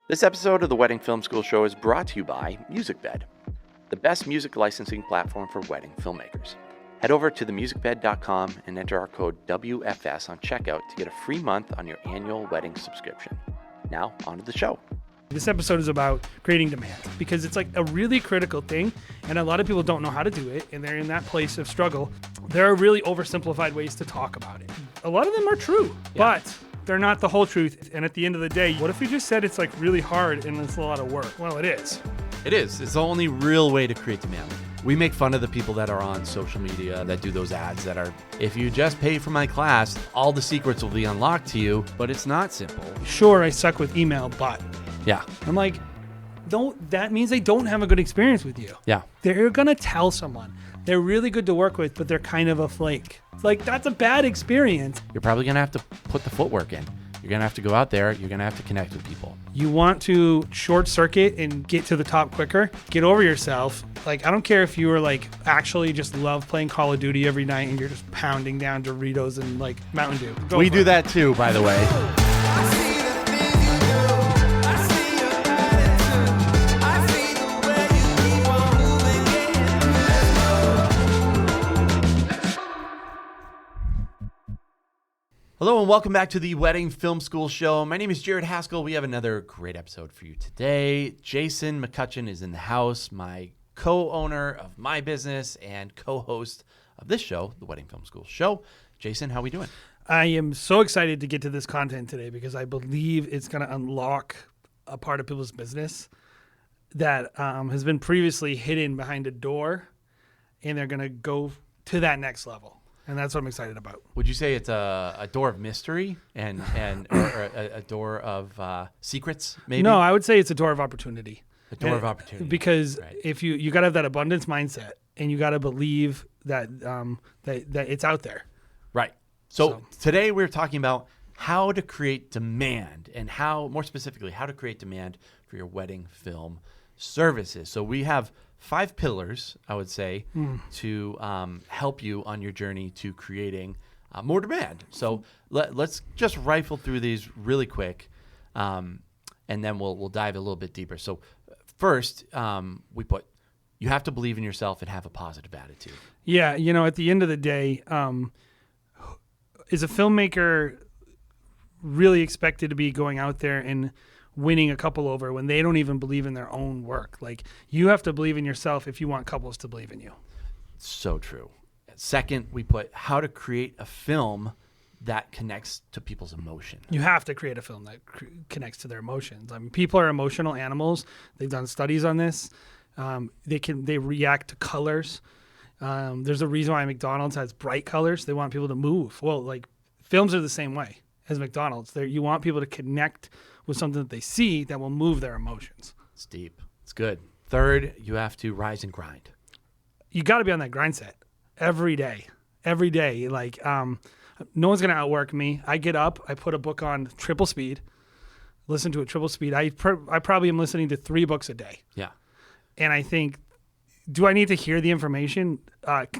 This episode of the Wedding Film School Show is brought to you by MusicBed, the best music licensing platform for wedding filmmakers. Head over to themusicbed.com and enter our code WFS on checkout to get a free month on your annual wedding subscription. Now, on to the show. This episode is about creating demand because it's like a really critical thing, and a lot of people don't know how to do it, and they're in that place of struggle. There are really oversimplified ways to talk about it. A lot of them are true, but they're not the whole truth. And at the end of the day, what if we just said it's like really hard and it's a lot of work? Well, it is. It is. It's the only real way to create demand. We make fun of the people that are on social media that do those ads that are, if you just pay for my class, all the secrets will be unlocked to you, but it's not simple. Sure, I suck with email, but Yeah. I'm like, that means they don't have a good experience with you. Yeah. They're going to tell someone. They're really good to work with, but they're kind of a flake. It's like, that's a bad experience. You're probably going to have to put the footwork in. You're going to have to go out there. You're going to have to connect with people. You want to short circuit and get to the top quicker. Get over yourself. Like, I don't care if you were like actually just love playing Call of Duty every night and you're just pounding down Doritos and like Mountain Dew. We do that too, by the way. Hello and welcome back to the Wedding Film School Show. My name is Jared Haskell. We have another great episode for you today. Jason McCutcheon is in the house, my co-owner of my business and co-host of this show, the Wedding Film School Show. Jason, how are we doing? I am so excited to get to this content today because I believe it's going to unlock a part of people's business that has been previously hidden behind a door, and they're going to go to that next level. And that's what I'm excited about. Would you say it's a door of mystery and or a door of secrets, maybe? No, I would say it's a door of opportunity. A door of opportunity. Because right. if you got to have that abundance mindset, and you got to believe that that it's out there. Right. So today we're talking about how to create demand and more specifically, how to create demand for your wedding film services. So we have 5 pillars, I would say, to help you on your journey to creating more demand. So let's just rifle through these really quick, and then we'll dive a little bit deeper. So first, we put, you have to believe in yourself and have a positive attitude. Yeah, at the end of the day, is a filmmaker really expected to be going out there and winning a couple over when they don't even believe in their own work? Like, you have to believe in yourself if you want couples to believe in you. So true. Second, we put how to create a film that connects to people's emotions. You have to create a film that connects to their emotions. I mean, people are emotional animals. They've done studies on this. They react to colors. There's a reason why McDonald's has bright colors. They want people to move. Well, like, films are the same way as McDonald's. You want people to connect with something that they see that will move their emotions. It's deep. It's good. Third, you have to rise and grind. You got to be on that grind set every day. Every day. Like, no one's going to outwork me. I get up, I put a book on triple speed, listen to it triple speed. I probably am listening to 3 books a day. Yeah. And I think, do I need to hear the information?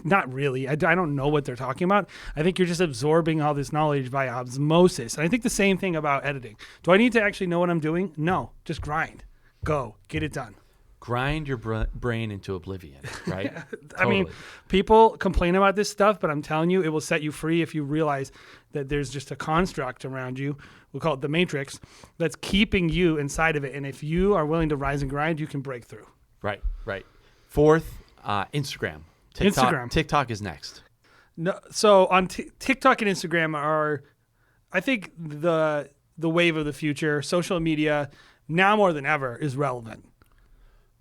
Not really. I don't know what they're talking about. I think you're just absorbing all this knowledge via osmosis. And I think the same thing about editing. Do I need to actually know what I'm doing? No. Just grind. Go. Get it done. Grind your brain into oblivion, right? I mean, people complain about this stuff, but I'm telling you, it will set you free if you realize that there's just a construct around you. We'll call it the matrix that's keeping you inside of it. And if you are willing to rise and grind, you can break through. Right. Fourth, Instagram. TikTok is next. No, so on TikTok and Instagram are, I think, the wave of the future. Social media, now more than ever, is relevant.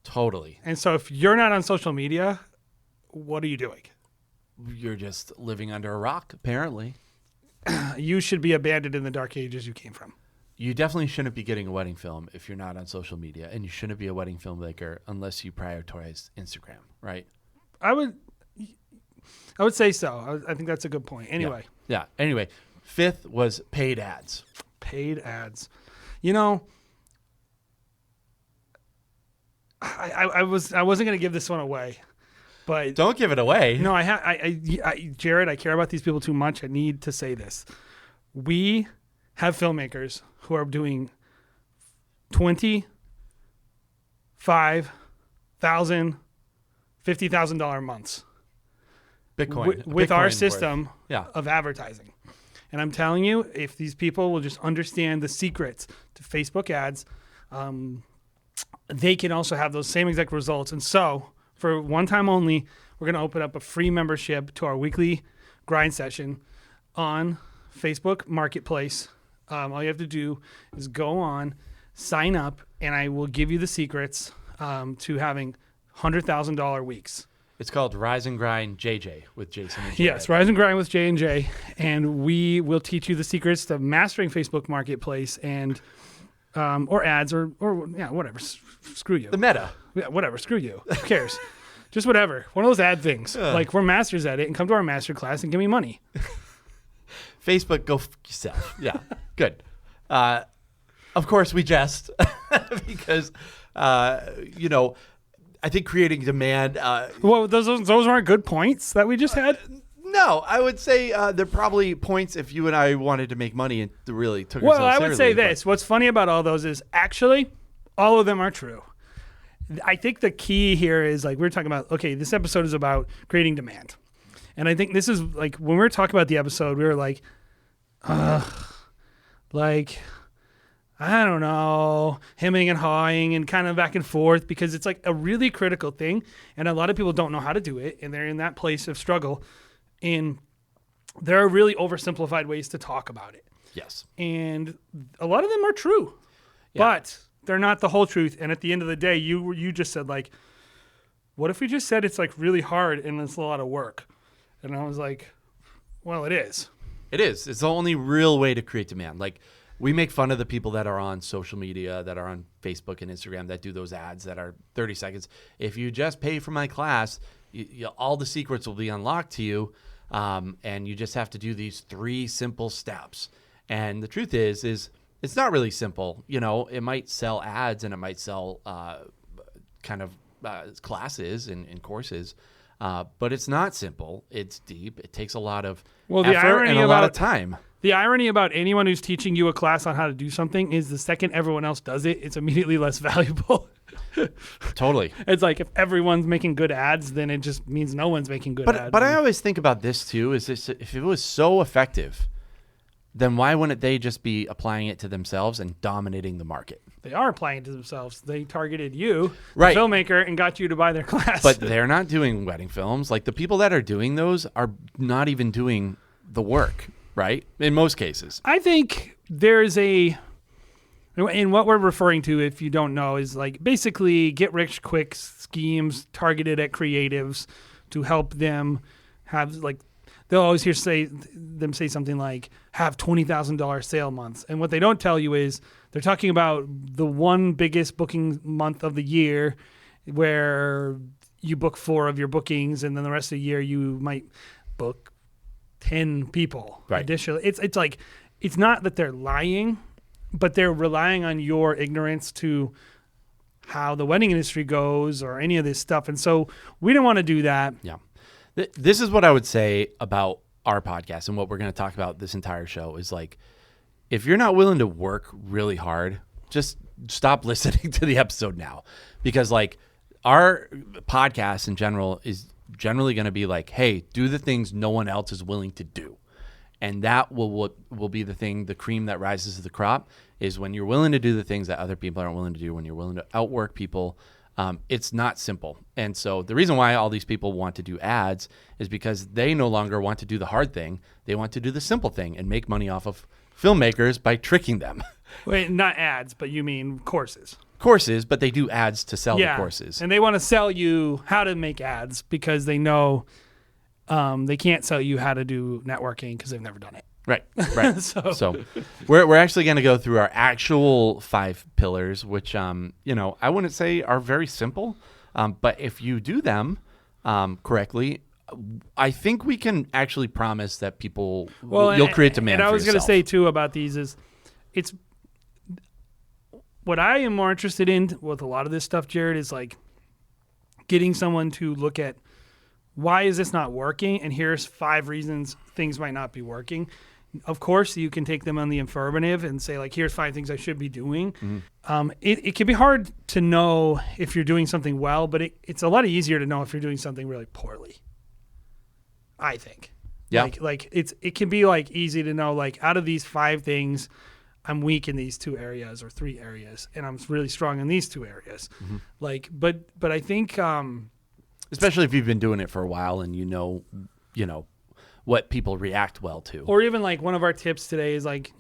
Totally. And so if you're not on social media, what are you doing? You're just living under a rock, apparently. You should be abandoned in the dark ages you came from. You definitely shouldn't be getting a wedding film if you're not on social media, and you shouldn't be a wedding filmmaker unless you prioritize Instagram, right? I would say so. I think that's a good point. Anyway. Yeah. Anyway, fifth was paid ads. Paid ads. I wasn't going to give this one away, but don't give it away. No, Jared, I care about these people too much. I need to say this. We have filmmakers who are doing $25,000, $50,000 months Bitcoin with Bitcoin our worth. system Yeah. of advertising. And I'm telling you, if these people will just understand the secrets to Facebook ads, they can also have those same exact results. And so for one time only, we're going to open up a free membership to our weekly grind session on Facebook Marketplace. All you have to do is go on, sign up, and I will give you the secrets to having $100,000 weeks. It's called Rise and Grind JJ with Jason and Yes, Rise and Grind with J&J, and we will teach you the secrets to mastering Facebook Marketplace and or ads or yeah, whatever. Screw you. The meta. Yeah, whatever. Screw you. Who cares? Just whatever. One of those ad things. Like we're masters at it, and come to our masterclass and give me money. Facebook, go f yourself. Yeah, good. Of course, we jest because I think creating demand. Well, those aren't good points that we just had. No, I would say they're probably points if you and I wanted to make money and really took Well, ourselves I would say seriously, this. What's funny about all those is actually all of them are true. I think the key here is like we're talking about, okay, this episode is about creating demand. And I think this is like when we were talking about the episode, we were like, I don't know, hemming and hawing and kind of back and forth because it's like a really critical thing. And a lot of people don't know how to do it. And they're in that place of struggle. And there are really oversimplified ways to talk about it. Yes. And a lot of them are true, but they're not the whole truth. And at the end of the day, you just said like, what if we just said it's like really hard and it's a lot of work? And I was like, well, it is. It is. It's the only real way to create demand. Like we make fun of the people that are on social media, that are on Facebook and Instagram, that do those ads that are 30 seconds. If you just pay for my class, all the secrets will be unlocked to you. And you just have to do these 3 simple steps. And the truth is it's not really simple. You know, it might sell ads and it might sell classes and courses, but it's not simple. It's deep. It takes a lot of effort and a lot of time. The irony about anyone who's teaching you a class on how to do something is the second everyone else does it, it's immediately less valuable. Totally. It's like if everyone's making good ads, then it just means no one's making good ads. But I always think about this too, is this, if it was so effective, then why wouldn't they just be applying it to themselves and dominating the market? They are applying it to themselves. They targeted you, right, the filmmaker, and got you to buy their class. But they're not doing wedding films. Like the people that are doing those are not even doing the work, right? In most cases. I think there's and what we're referring to, if you don't know, is like basically get rich quick schemes targeted at creatives to help them have like, they'll always say something like have $20,000 sale months. And what they don't tell you is they're talking about the one biggest booking month of the year where you book 4 of your bookings and then the rest of the year you might book 10 people. Right. Additionally, it's like, it's not that they're lying, but they're relying on your ignorance to how the wedding industry goes or any of this stuff. And so we didn't want to do that. Yeah. This is what I would say about our podcast and what we're going to talk about this entire show is like, if you're not willing to work really hard, just stop listening to the episode now, because like our podcast in general is generally going to be like, hey, do the things no one else is willing to do. And that will be the thing, the cream that rises to the crop, is when you're willing to do the things that other people aren't willing to do, when you're willing to outwork people. It's not simple. And so the reason why all these people want to do ads is because they no longer want to do the hard thing. They want to do the simple thing and make money off of filmmakers by tricking them. Wait, not ads, but you mean courses. Courses, but they do ads to sell the courses. And they want to sell you how to make ads because they know they can't sell you how to do networking because they've never done it. Right. So we're actually going to go through our actual 5 pillars, which, I wouldn't say are very simple. But if you do them correctly, I think we can actually promise that people, you'll create demand. And I was going to say too about these is it's what I am more interested in with a lot of this stuff, Jared, is like getting someone to look at why is this not working? And here's 5 reasons things might not be working. Of course, you can take them on the affirmative and say, like, here's 5 things I should be doing. It can be hard to know if you're doing something well, but it's a lot easier to know if you're doing something really poorly, I think. Yeah. Like it can be like easy to know, like, out of these 5 things, I'm weak in these 2 areas or 3 areas, and I'm really strong in these 2 areas. Like, but I think, especially if you've been doing it for a while and you know what people react well to. or even like one of our tips today is like,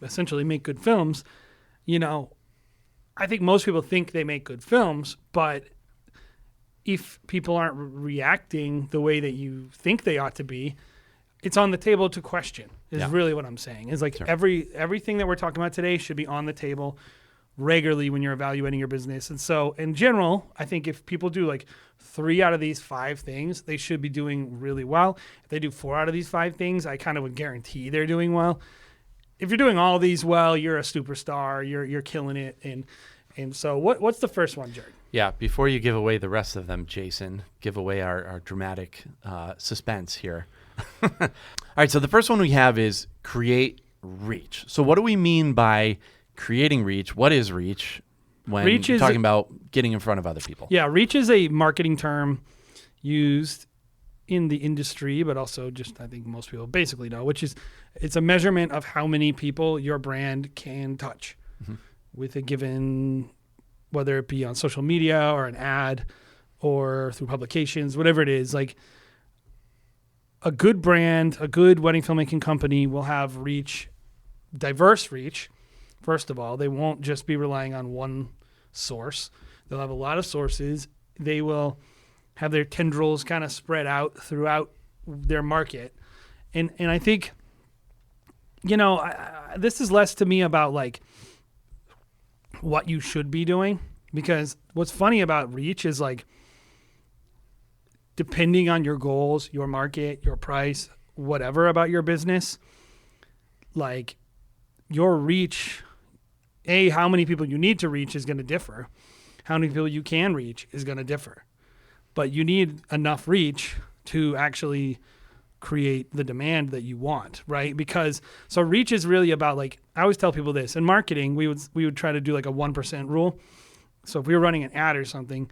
essentially make good films. I think most people think they make good films, but if people aren't reacting the way that you think they ought to be, it's on the table to question is really what I'm saying. Is like everything that we're talking about today should be on the table regularly when you're evaluating your business. And so in general, I think if people do like 3 out of these 5 things, they should be doing really well. If they do 4 out of these 5 things, I kind of would guarantee they're doing well. If you're doing all these well, you're a superstar, you're killing it. And so what's the first one, Jared? Yeah, before you give away the rest of them, Jason, give away our dramatic suspense here. All right, so the first one we have is create reach. So what do we mean by creating reach? What is reach when Reach you're is talking about getting in front of other people? Yeah, reach is a marketing term used in the industry, but also just I think most people basically know, which is it's a measurement of how many people your brand can touch with a given, whether it be on social media or an ad or through publications, whatever it is. Like a good brand, a good wedding filmmaking company will have reach, diverse reach. First of all, they won't just be relying on one source. They'll have a lot of sources. They will have their tendrils kind of spread out throughout their market. And I think, this is less to me about like what you should be doing, because what's funny about reach is like, depending on your goals, your market, your price, whatever about your business, like your reach, how many people you need to reach is going to differ. How many people you can reach is going to differ. But you need enough reach to actually create the demand that you want, right? Because so reach is really about, like, I always tell people this. In marketing, we would try to do like a 1% rule. So if we were running an ad or something,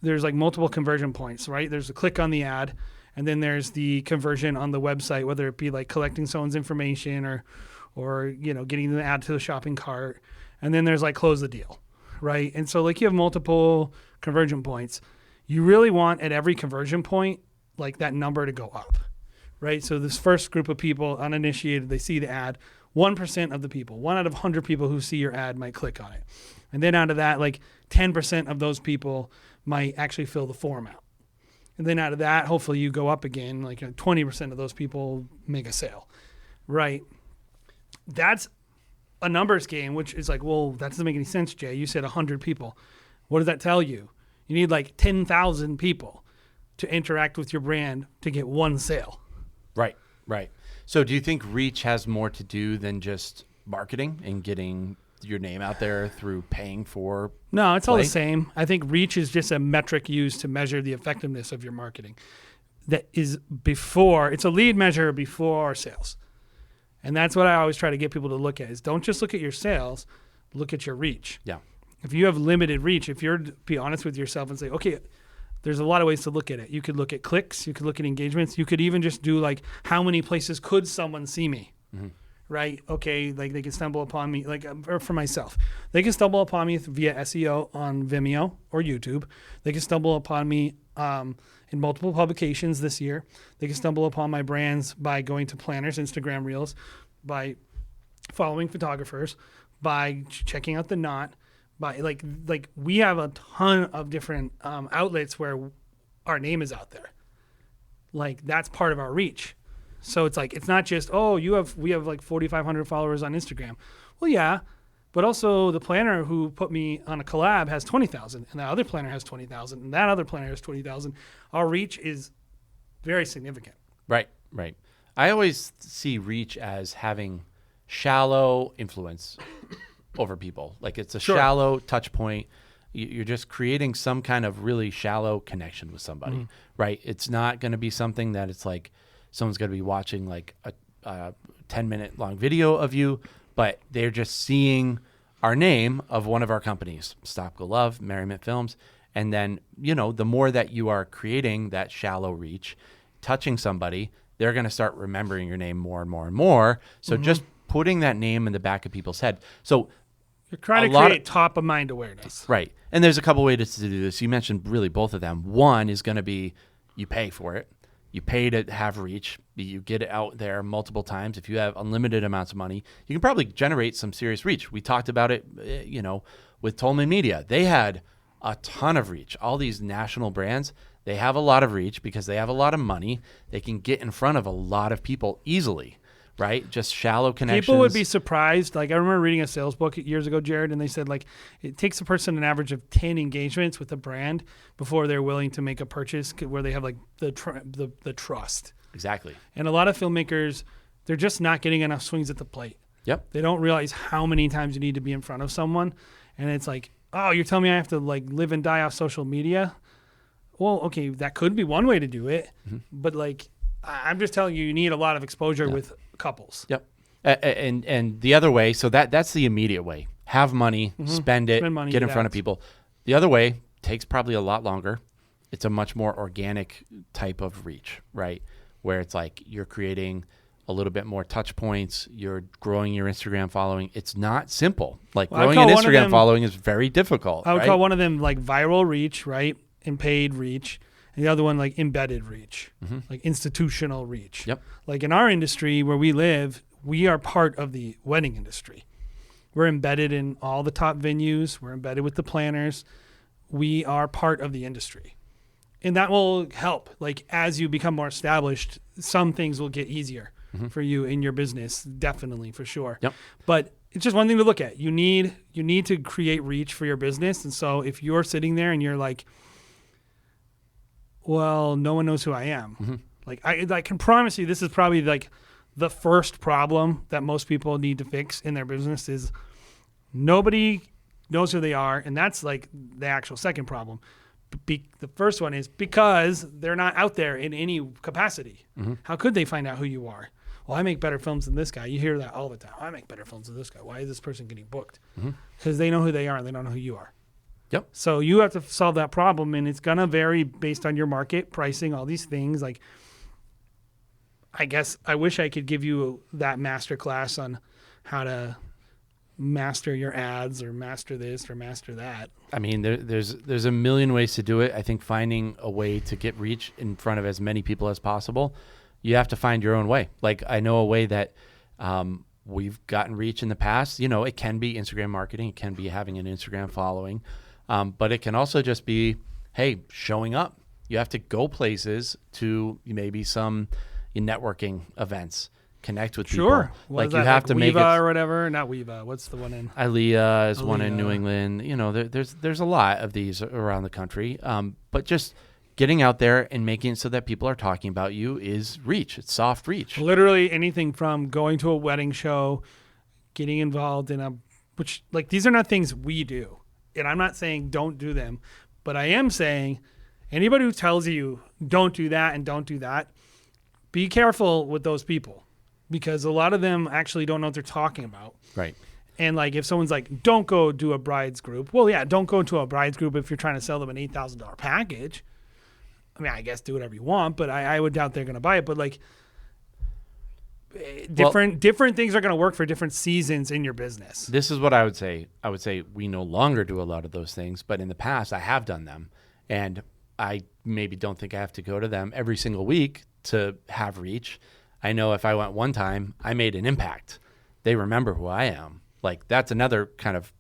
there's like multiple conversion points, right? There's a click on the ad, and then there's the conversion on the website, whether it be like collecting someone's information or getting the ad to the shopping cart. And then there's like close the deal, right? And so like you have multiple conversion points. You really want at every conversion point, like that number to go up, right? So this first group of people, uninitiated, they see the ad. 1% of the people, 1 out of 100 people who see your ad might click on it. And then out of that, like 10% of those people might actually fill the form out. And then out of that, hopefully you go up again, like 20% of those people make a sale, right? That's a numbers game, which is like, well, that doesn't make any sense, Jay. You said 100 people. What does that tell you? You need like 10,000 people to interact with your brand to get 1 sale. Right. So do you think reach has more to do than just marketing and getting your name out there through paying for No, it's all the same. I think reach is just a metric used to measure the effectiveness of your marketing. That is it's a lead measure before sales. And that's what I always try to get people to look at is don't just look at your sales, look at your reach. Yeah. If you have limited reach, if you're to be honest with yourself and say, okay, there's a lot of ways to look at it. You could look at clicks, you could look at engagements, you could even just do like how many places could someone see me? Right? Okay, like they can stumble upon me, like or for myself. They can stumble upon me via SEO on Vimeo or YouTube. They can stumble upon me in multiple publications this year. They can stumble upon my brands by going to planners, Instagram Reels, by following photographers, by checking out The Knot, by like we have a ton of different outlets where our name is out there. Like that's part of our reach. So it's like, it's not just, we have like 4,500 followers on Instagram. Well, yeah, but also the planner who put me on a collab has 20,000 and that other planner has 20,000 and that other planner has 20,000. Our reach is very significant. Right. I always see reach as having shallow influence over people. Like it's a shallow touch point. You're just creating some kind of really shallow connection with somebody, right? It's not going to be something that it's like, someone's going to be watching like a 10-minute long video of you, but they're just seeing our name of one of our companies, Stop Go Love, Merriment Films. And then, the more that you are creating that shallow reach, touching somebody, they're going to start remembering your name more and more and more. So just putting that name in the back of people's head. So you're trying to create top of mind awareness. Right. And there's a couple ways to do this. You mentioned really both of them. One is going to be you pay for it. You pay to have reach. You get it out there multiple times. If you have unlimited amounts of money, you can probably generate some serious reach. We talked about it, with Tolman Media. They had a ton of reach. All these national brands, they have a lot of reach because they have a lot of money. They can get in front of a lot of people easily, right? Just shallow connections. People would be surprised. Like, I remember reading a sales book years ago, Jared, and they said, like, it takes a person an average of 10 engagements with a brand before they're willing to make a purchase where they have, like, the trust. Exactly. And a lot of filmmakers, they're just not getting enough swings at the plate. Yep. They don't realize how many times you need to be in front of someone. And it's like, oh, you're telling me I have to, like, live and die off social media? Well, okay, that could be one way to do it. But, like, I'm just telling you, you need a lot of exposure with couples. Yep. And the other way, so that's the immediate way. Have money, spend it, money, get in front of people. The other way takes probably a lot longer. It's a much more organic type of reach, right? Where it's like you're creating a little bit more touch points. You're growing your Instagram following. It's not simple. Like, growing an Instagram following is very difficult. I would call one of them like viral reach, right? And paid reach. And the other one, like embedded reach, like institutional reach. Yep. Like in our industry where we live, we are part of the wedding industry. We're embedded in all the top venues. We're embedded with the planners. We are part of the industry. And that will help. Like, as you become more established, some things will get easier for you in your business, definitely, for sure. Yep. But it's just one thing to look at. You need to create reach for your business. And so if you're sitting there and you're like, well, no one knows who I am. Like, I can promise you this is probably like the first problem that most people need to fix in their business is nobody knows who they are. And that's like the actual second problem. The first one is because they're not out there in any capacity. How could they find out who you are? Well, I make better films than this guy. You hear that all the time. I make better films than this guy. Why is this person getting booked? Because they know who they are and they don't know who you are. Yep. So you have to solve that problem, and it's going to vary based on your market, pricing, all these things. Like, I guess I wish I could give you that masterclass on how to master your ads or master this or master that. I mean, there's a million ways to do it. I think finding a way to get reach in front of as many people as possible, you have to find your own way. Like, I know a way that we've gotten reach in the past. It can be Instagram marketing. It can be having an Instagram following. But it can also just be, hey, showing up. You have to go places to maybe some networking events, connect with people. Like, you have to make it. Weeva or whatever. Not Weeva. What's the one in? ILEA is one in New England. There's a lot of these around the country. But just getting out there and making it so that people are talking about you is reach. It's soft reach. Literally anything from going to a wedding show, getting involved in which, like, these are not things we do. And I'm not saying don't do them, but I am saying anybody who tells you don't do that and don't do that, be careful with those people, because a lot of them actually don't know what they're talking about. Right. And like, if someone's like, don't go do a bride's group. Well, yeah, don't go to a bride's group if you're trying to sell them an $8,000 package. I mean, I guess do whatever you want, but I would doubt they're going to buy it. But like, different things are going to work for different seasons in your business. This is what I would say. I would say we no longer do a lot of those things, but in the past I have done them, and I maybe don't think I have to go to them every single week to have reach. I know if I went one time, I made an impact. They remember who I am. Like, that's another kind of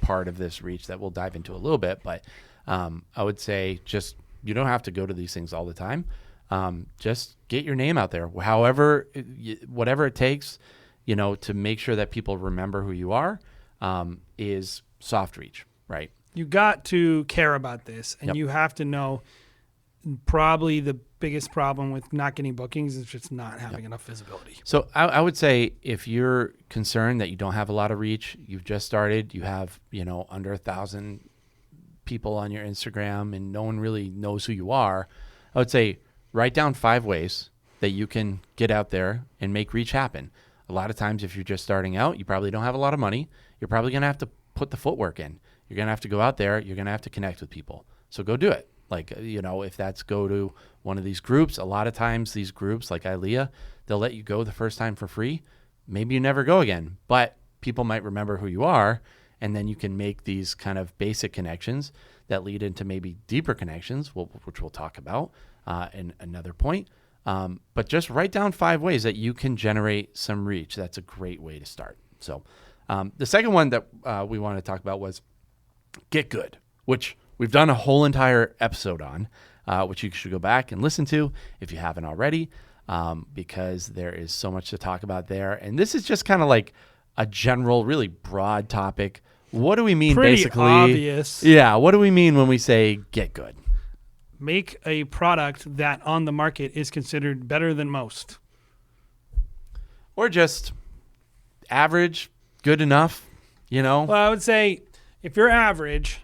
part of this reach that we'll dive into a little bit. But I would say just, you don't have to go to these things all the time. Just get your name out there, however, whatever it takes, to make sure that people remember who you are, is soft reach, right? You got to care about this, and you have to know probably the biggest problem with not getting bookings is just not having enough visibility. So I would say if you're concerned that you don't have a lot of reach, you've just started, you have, under 1,000 people on your Instagram and no one really knows who you are, I would say write down 5 ways that you can get out there and make reach happen. A lot of times, if you're just starting out, you probably don't have a lot of money. You're probably going to have to put the footwork in. You're going to have to go out there. You're going to have to connect with people. So go do it. Like, if that's go to one of these groups, a lot of times these groups like ILEA, they'll let you go the first time for free. Maybe you never go again, but people might remember who you are. And then you can make these kind of basic connections that lead into maybe deeper connections, which we'll talk about in another point. But just write down 5 ways that you can generate some reach. That's a great way to start. So the second one that we wanted to talk about was get good, which we've done a whole entire episode on, which you should go back and listen to if you haven't already, because there is so much to talk about there. And this is just kind of like a general, really broad topic. What do we mean basically? Obvious. Yeah, what do we mean when we say get good? Make a product that on the market is considered better than most. Or just average, good enough, Well, I would say if you're average,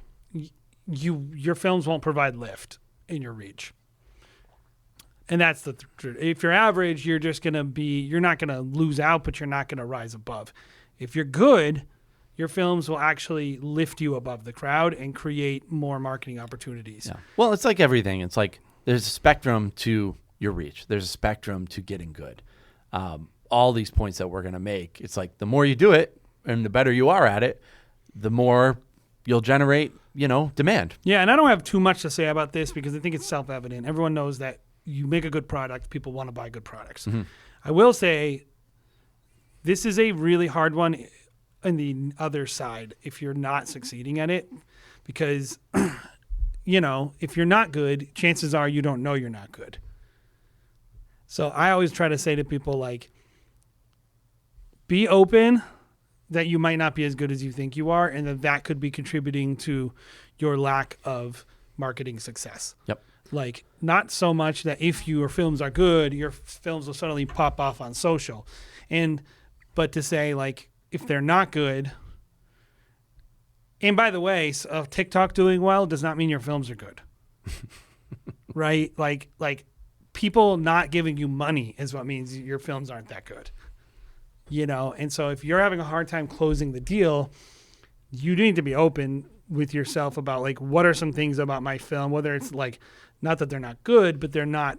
your films won't provide lift in your reach. And that's the truth. If you're average, you're not going to lose out, but you're not going to rise above. If you're good, your films will actually lift you above the crowd and create more marketing opportunities. Yeah. Well, it's like everything. It's like there's a spectrum to your reach. There's a spectrum to getting good. All these points that we're going to make, it's like the more you do it and the better you are at it, the more you'll generate, demand. Yeah, and I don't have too much to say about this because I think it's self-evident. Everyone knows that you make a good product, people want to buy good products. Mm-hmm. I will say this is a really hard one on the other side if you're not succeeding at it because, if you're not good, chances are you don't know you're not good. So I always try to say to people, like, be open that you might not be as good as you think you are and that could be contributing to your lack of marketing success. Yep. Like, not so much that if your films are good, your films will suddenly pop off on social. But to say, like, if they're not good, and by the way, TikTok doing well does not mean your films are good. Right? Like people not giving you money is what means your films aren't that good. And so if you're having a hard time closing the deal, you need to be open with yourself about, like, what are some things about my film, whether it's like, not that they're not good, but they're not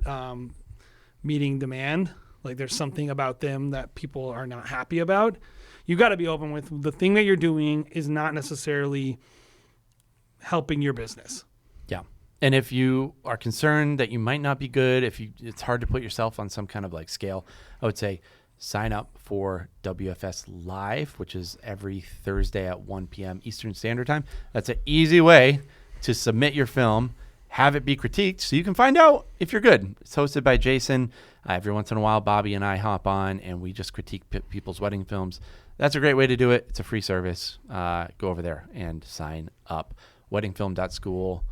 meeting demand. Like, there's something about them that people are not happy about. You got to be open with the thing that you're doing is not necessarily helping your business. Yeah. And if you are concerned that you might not be good, it's hard to put yourself on some kind of like scale, I would say sign up for WFS Live, which is every Thursday at 1 p.m. Eastern Standard Time. That's an easy way to submit your film, have it be critiqued so you can find out if you're good. It's hosted by Jason. Every once in a while, Bobby and I hop on and we just critique people's wedding films. That's a great way to do it. It's a free service. Go over there and sign up. Weddingfilm.school.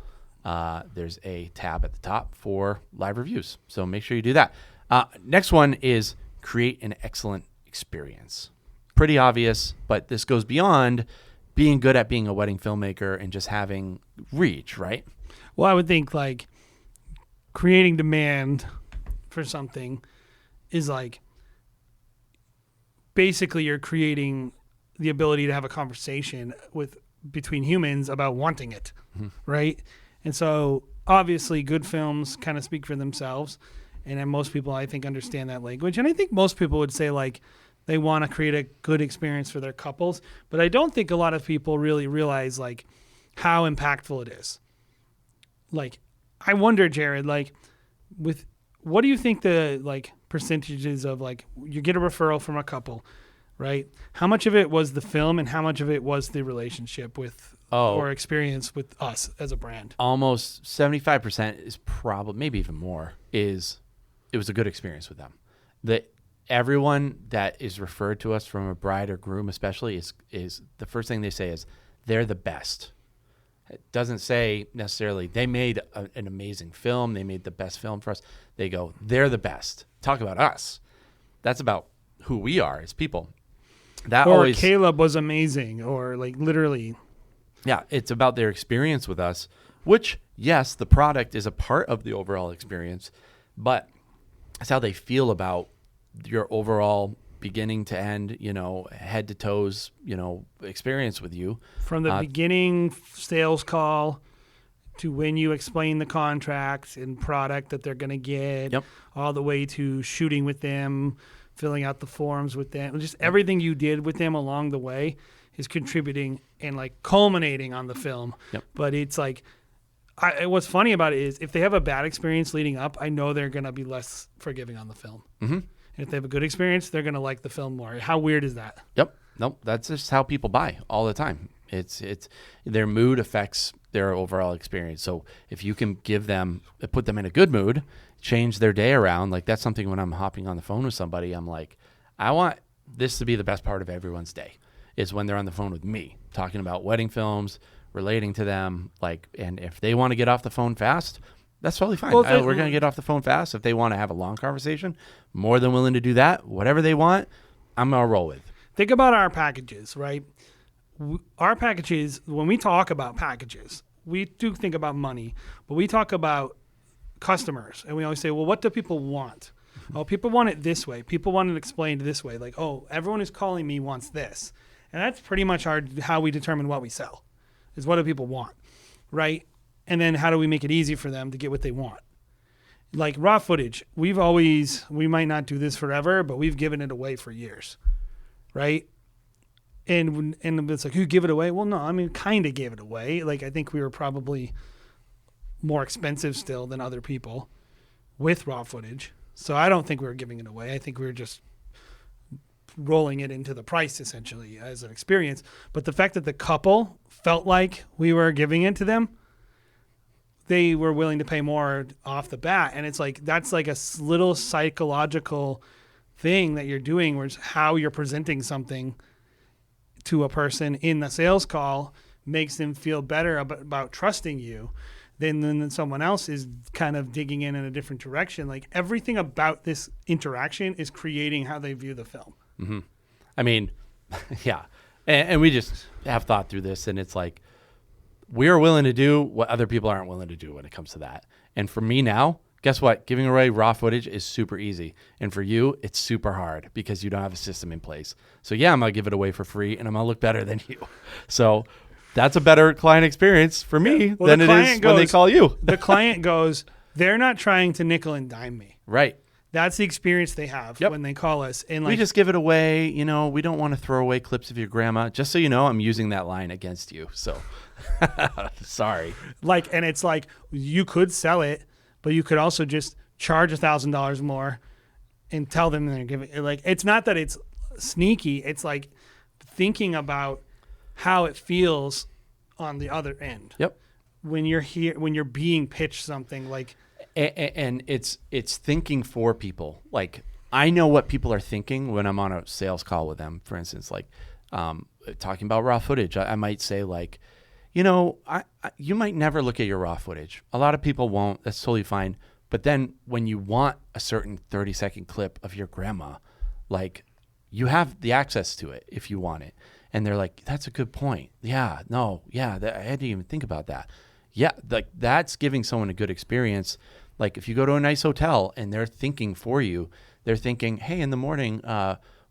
There's a tab at the top for live reviews. So make sure you do that. Next one is create an excellent experience. Pretty obvious, but this goes beyond being good at being a wedding filmmaker and just having reach, right? Well, I would think like creating demand for something is like basically you're creating the ability to have a conversation between humans about wanting it, right? And so obviously good films kind of speak for themselves, and then most people I think understand that language. And I think most people would say like they want to create a good experience for their couples, but I don't think a lot of people really realize like how impactful it is. Like, I wonder, Jared, like, what do you think the like percentages of like you get a referral from a couple, right? How much of it was the film and how much of it was the relationship with or experience with us as a brand? Almost 75% is probably, maybe even more, it was a good experience with them. Everyone that is referred to us from a bride or groom especially is the first thing they say is they're the best. It doesn't say necessarily they made an amazing film. They made the best film for us. They go, they're the best. Talk about us. That's about who we are as people. Caleb was amazing, or like literally. Yeah, it's about their experience with us, which, yes, the product is a part of the overall experience, but it's how they feel about your overall beginning to end, head to toes, experience with you. From the beginning sales call to when you explain the contracts and product that they're going to get, all the way to shooting with them, filling out the forms with them, just everything you did with them along the way is contributing and like culminating on the film. But it's like, what's funny about it is if they have a bad experience leading up, I know they're going to be less forgiving on the film. And if they have a good experience, they're going to like the film more. How weird is that? Nope. That's just how people buy all the time. It's their mood affects their overall experience. So if you can put them in a good mood, change their day around, like that's something when I'm hopping on the phone with somebody, I'm like, I want this to be the best part of everyone's day is when they're on the phone with me talking about wedding films, relating to them, and if they want to get off the phone fast, that's totally fine. We're going to get off the phone fast. If they want to have a long conversation, more than willing to do that. Whatever they want, I'm going to roll with. Think about our packages, right? Our packages, when we talk about packages, we do think about money, but we talk about customers. And we always say, well, what do people want? Oh, people want it this way. People want it explained this way. Like, oh, everyone who's calling me wants this. And that's pretty much how we determine what we sell. Is what do people want, right? And then how do we make it easy for them to get what they want? Like raw footage, we might not do this forever, but we've given it away for years, right? And it's like, who give it away? Well, no, I mean, kind of gave it away. Like, I think we were probably more expensive still than other people with raw footage. So I don't think we were giving it away. I think we were just rolling it into the price essentially as an experience. But the fact that the couple felt like we were giving it to them, they were willing to pay more off the bat. And it's like, that's like a little psychological thing that you're doing, where it's how you're presenting something to a person in the sales call makes them feel better about trusting you than someone else is kind of digging in a different direction. Like everything about this interaction is creating how they view the film. I mean, yeah. And we just have thought through this, and it's like, we are willing to do what other people aren't willing to do when it comes to that. And for me now, guess what? Giving away raw footage is super easy. And for you, it's super hard because you don't have a system in place. So yeah, I'm going to give it away for free, and I'm going to look better than you. So that's a better client experience for me than it is when they call you. The client goes, they're not trying to nickel and dime me. Right. That's the experience they have when they call us. And we just give it away. We don't want to throw away clips of your grandma. Just so you know, I'm using that line against you. So sorry. And it's like, you could sell it, but you could also just charge $1,000 more and tell them they're giving it. Like, it's not that it's sneaky. It's like thinking about how it feels on the other end. When you're here, when you're being pitched something like, and it's thinking for people. Like, I know what people are thinking when I'm on a sales call with them. For instance, like talking about raw footage, I might say like, you might never look at your raw footage. A lot of people won't. That's totally fine. But then when you want a certain 30-second clip of your grandma, like, you have the access to it if you want it. And they're like, that's a good point. Yeah, no, yeah, I hadn't even think about that. Yeah, like that's giving someone a good experience. Like if you go to a nice hotel and they're thinking for you, they're thinking, hey, in the morning,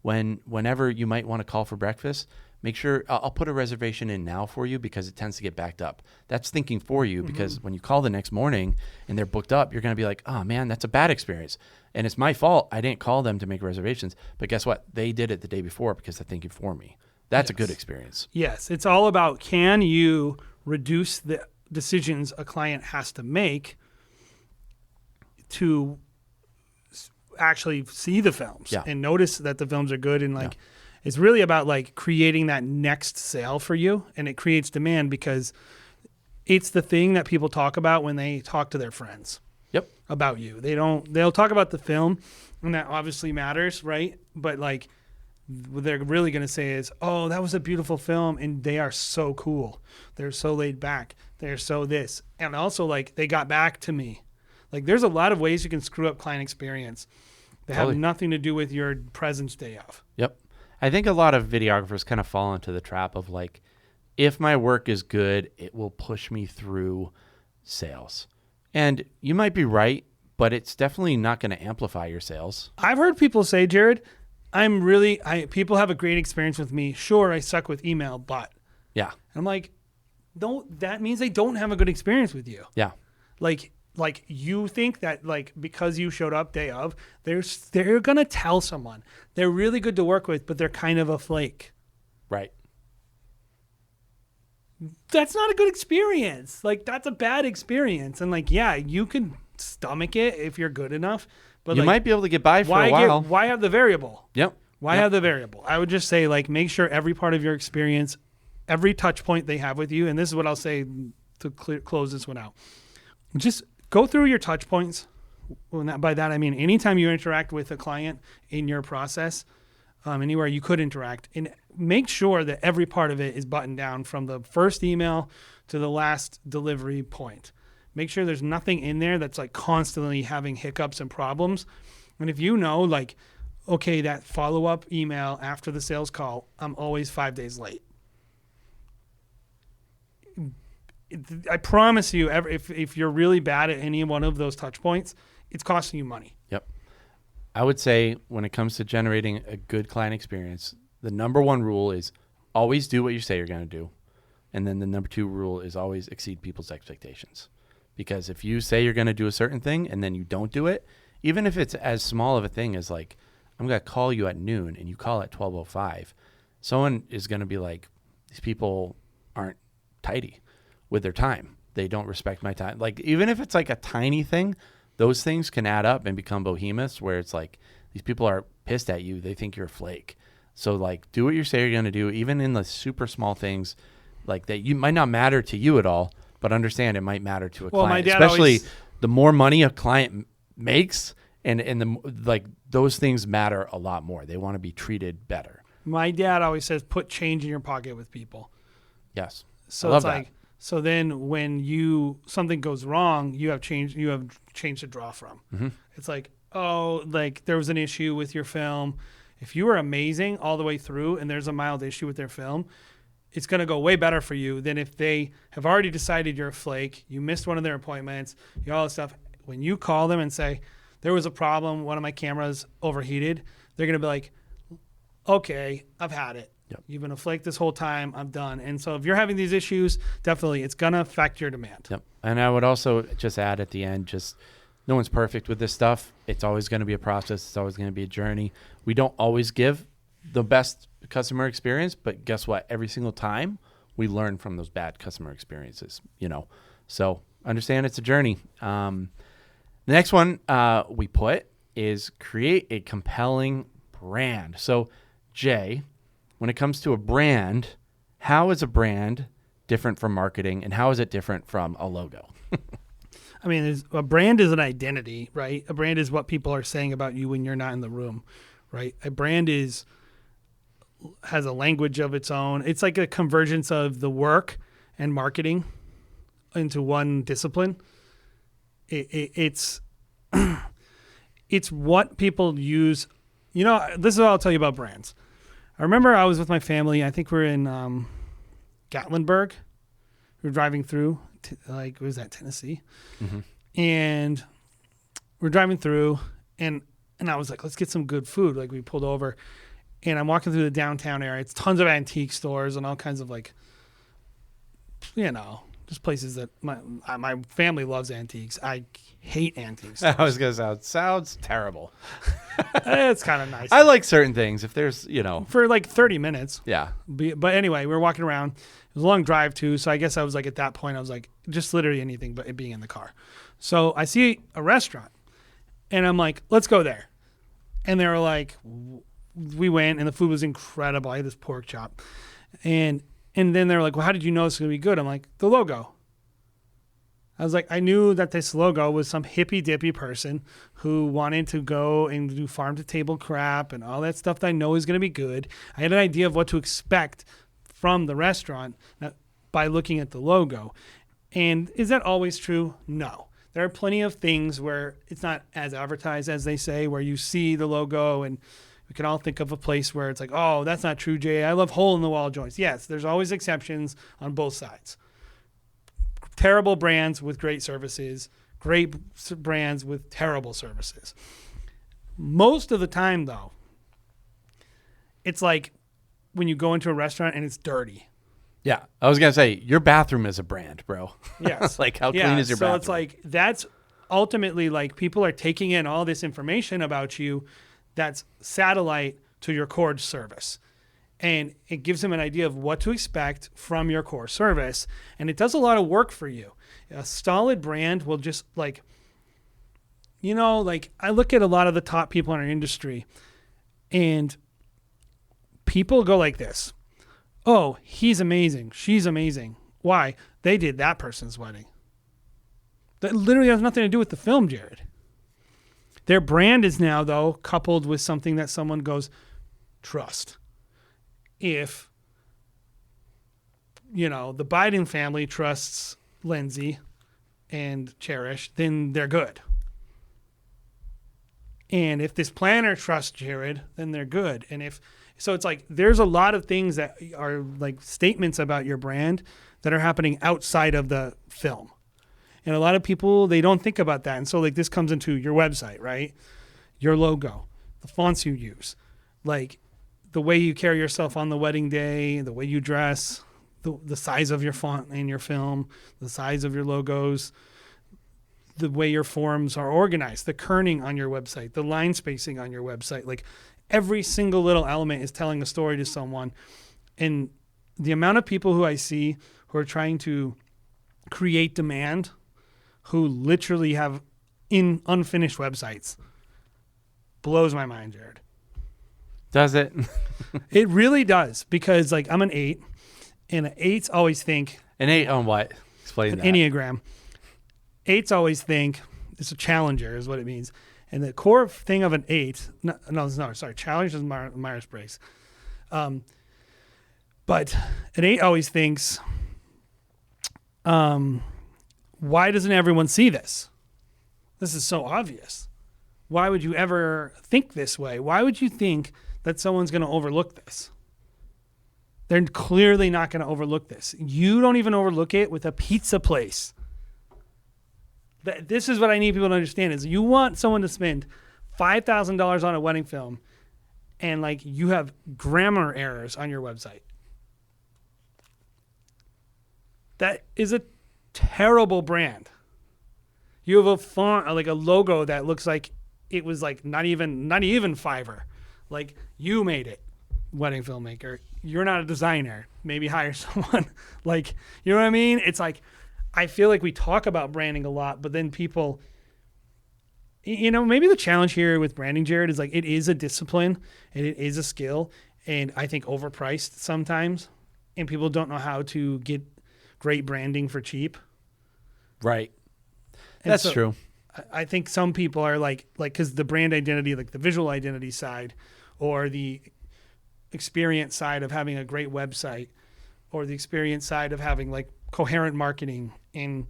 whenever you might want to call for breakfast, make sure I'll put a reservation in now for you because it tends to get backed up. That's thinking for you because when you call the next morning and they're booked up, you're going to be like, oh man, that's a bad experience. And it's my fault. I didn't call them to make reservations. But guess what? They did it the day before because they're thinking for me. That's a good experience. Yes. It's all about, can you reduce the decisions a client has to make to actually see the films and notice that the films are good. And it's really about like creating that next sale for you. And it creates demand because it's the thing that people talk about when they talk to their friends about you. They'll talk about the film, and that obviously matters, right? But like, what they're really going to say is, oh, that was a beautiful film, and they are so cool. They're so laid back. They're so this. And also, like, they got back to me. Like, there's a lot of ways you can screw up client experience that have nothing to do with your presence day of. I think a lot of videographers kind of fall into the trap of, like, if my work is good, it will push me through sales. And you might be right, but it's definitely not going to amplify your sales. I've heard people say, Jared, people have a great experience with me. Sure, I suck with email, but Yeah. I'm like, that means they don't have a good experience with you. Yeah. Like you think that like because you showed up day of, they're gonna tell someone they're really good to work with, but they're kind of a flake. Right. That's not a good experience. Like that's a bad experience. And like, yeah, you can stomach it if you're good enough, but You like, might be able to get by for a while. why have the variable? Yep. Why have the variable? I would just say like make sure every part of your experience, every touch point they have with you, and this is what I'll say to close this one out. Just go through your touch points. By that I mean anytime you interact with a client in your process, anywhere you could interact, and make sure that every part of it is buttoned down from the first email to the last delivery point. Make sure there's nothing in there that's like constantly having hiccups and problems. And if you know, like, okay, that follow-up email after the sales call, I'm always 5 days late. I promise you, if you're really bad at any one of those touch points, it's costing you money. Yep. I would say when it comes to generating a good client experience, the number one rule is always do what you say you're going to do. And then the number two rule is always exceed people's expectations. Because if you say you're going to do a certain thing and then you don't do it, even if it's as small of a thing as like, I'm going to call you at noon and you call at 12:05, someone is going to be like, these people aren't tidy with their time. They don't respect my time. Like, even if it's like a tiny thing, those things can add up and become behemoths where it's like, these people are pissed at you. They think you're a flake. So like, do what you say you're going to do, even in the super small things like that you might not matter to you at all, but understand it might matter to a client. My dad Especially the more money a client makes and the like, those things matter a lot more. They want to be treated better. My dad always says, put change in your pocket with people. Yes. So I love it's that. like, so then when something goes wrong, you have change to draw from. Mm-hmm. It's like, oh, like there was an issue with your film. If you were amazing all the way through and there's a mild issue with their film, it's going to go way better for you than if they have already decided you're a flake, you missed one of their appointments, you all this stuff. When you call them and say, there was a problem, one of my cameras overheated, they're going to be like, okay, I've had it. Yep. You've been a flake this whole time. I'm done. And so if you're having these issues, definitely it's going to affect your demand. Yep. And I would also just add at the end, just no one's perfect with this stuff. It's always going to be a process. It's always going to be a journey. We don't always give the best customer experience, but guess what? Every single time we learn from those bad customer experiences, so understand it's a journey. The next one we put is create a compelling brand. So Jay, when it comes to a brand, how is a brand different from marketing and how is it different from a logo? I mean, a brand is an identity, right? A brand is what people are saying about you when you're not in the room, right? A brand has a language of its own. It's like a convergence of the work and marketing into one discipline. It's it's what people use. This is what I'll tell you about brands. I remember I was with my family. I think we were in Gatlinburg. We were driving through, what was that, Tennessee? Mm-hmm. And we're driving through, and I was like, let's get some good food. Like, we pulled over, and I'm walking through the downtown area. It's tons of antique stores and all kinds of just places that my family loves antiques. I hate antiques. I was going to sounds terrible. It's kind of nice. I like certain things if there's, For like 30 minutes. Yeah. But anyway, we were walking around. It was a long drive too. So I guess I was like, at that point, I was like, just literally anything but it being in the car. So I see a restaurant and I'm like, let's go there. And they were like, we went and the food was incredible. I had this pork chop. And then they were like, well, how did you know it's going to be good? I'm like, the logo. I was like, I knew that this logo was some hippy dippy person who wanted to go and do farm to table crap and all that stuff that I know is going to be good. I had an idea of what to expect from the restaurant by looking at the logo. And is that always true? No. There are plenty of things where it's not as advertised as they say, where you see the logo and we can all think of a place where it's like, oh, that's not true, Jay. I love hole-in-the-wall joints. Yes, there's always exceptions on both sides. Terrible brands with great services, great brands with terrible services. Most of the time, though, it's like when you go into a restaurant and it's dirty. Yeah. I was going to say, your bathroom is a brand, bro. Yes. Like, how clean is your bathroom? So it's like, that's ultimately like people are taking in all this information about you that's satellite to your core service. And it gives them an idea of what to expect from your core service. And it does a lot of work for you. A solid brand will just like, you know, like I look at a lot of the top people in our industry and people go like this. Oh, he's amazing. She's amazing. Why? They did that person's wedding. That literally has nothing to do with the film, Jared. Their brand is now, though, coupled with something that someone goes, trust. If, you know, the Biden family trusts Lindsay and Cherish, then they're good. And if this planner trusts Jared, then they're good. And if so, it's like there's a lot of things that are like statements about your brand that are happening outside of the film. And a lot of people, they don't think about that. And so like this comes into your website, right? Your logo, the fonts you use, like the way you carry yourself on the wedding day, the way you dress, the size of your font in your film, the size of your logos, the way your forms are organized, the kerning on your website, the line spacing on your website. Like every single little element is telling a story to someone. And the amount of people who I see who are trying to create demand, who literally have unfinished websites, blows my mind, Jared. Does it? It really does, because like I'm an 8, and 8s always think. An 8 on what? Explain that. Enneagram. 8s always think it's a challenger is what it means. And the core thing of an 8, challenge is Myers-Briggs. But an 8 always thinks, why doesn't everyone see this? This is so obvious. Why would you ever think this way? Why would you think that someone's going to overlook this? They're clearly not going to overlook this. You don't even overlook it with a pizza place. This is what I need people to understand is you want someone to spend $5,000 on a wedding film and like you have grammar errors on your website. That is a terrible brand. You have a font, like a logo that looks like it was like not even Fiverr. Like you made it, wedding filmmaker. You're not a designer. Maybe hire someone. Like, you know what I mean? It's like, I feel like we talk about branding a lot, but then people, you know, maybe the challenge here with branding, Jared, is like it is a discipline and it is a skill, and I think overpriced sometimes, and people don't know how to get great branding for cheap. Right. And That's so true. I think some people are like, because the brand identity, like the visual identity side, or the experience side of having a great website, or the experience side of having like coherent marketing, and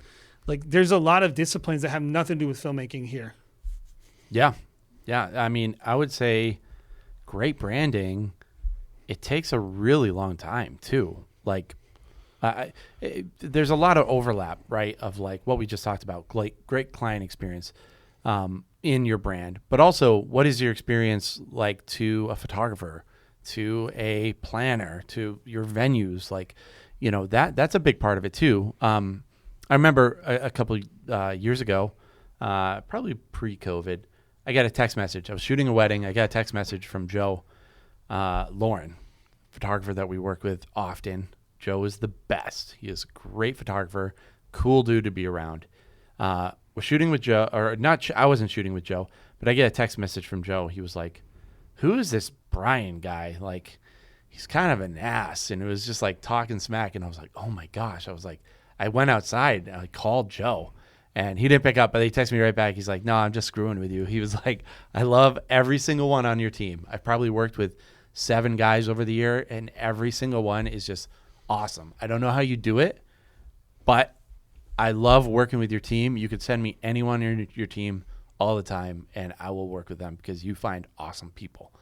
like there's a lot of disciplines that have nothing to do with filmmaking here. Yeah. I mean, I would say great branding, it takes a really long time too. Like there's a lot of overlap, right? Of like what we just talked about, great client experience in your brand, but also what is your experience like to a photographer, to a planner, to your venues? Like, you know, that's a big part of it too. I remember a couple years ago, probably pre-COVID, I got a text message. I was shooting a wedding. I got a text message from Joe Lauren, photographer that we work with often. Joe is the best. He is a great photographer, cool dude to be around. Was shooting with Joe, or not? I wasn't shooting with Joe, but I get a text message from Joe. He was like, "Who is this Brian guy? Like, he's kind of an ass." And it was just like talking smack. And I was like, "Oh my gosh!" I was like, I went outside and I called Joe, and he didn't pick up. But he texted me right back. He's like, "No, I'm just screwing with you." He was like, "I love every single one on your team. I've probably worked with 7 guys over the year, and every single one is just awesome. I don't know how you do it, but I love working with your team. You could send me anyone in your team all the time, and I will work with them because you find awesome people."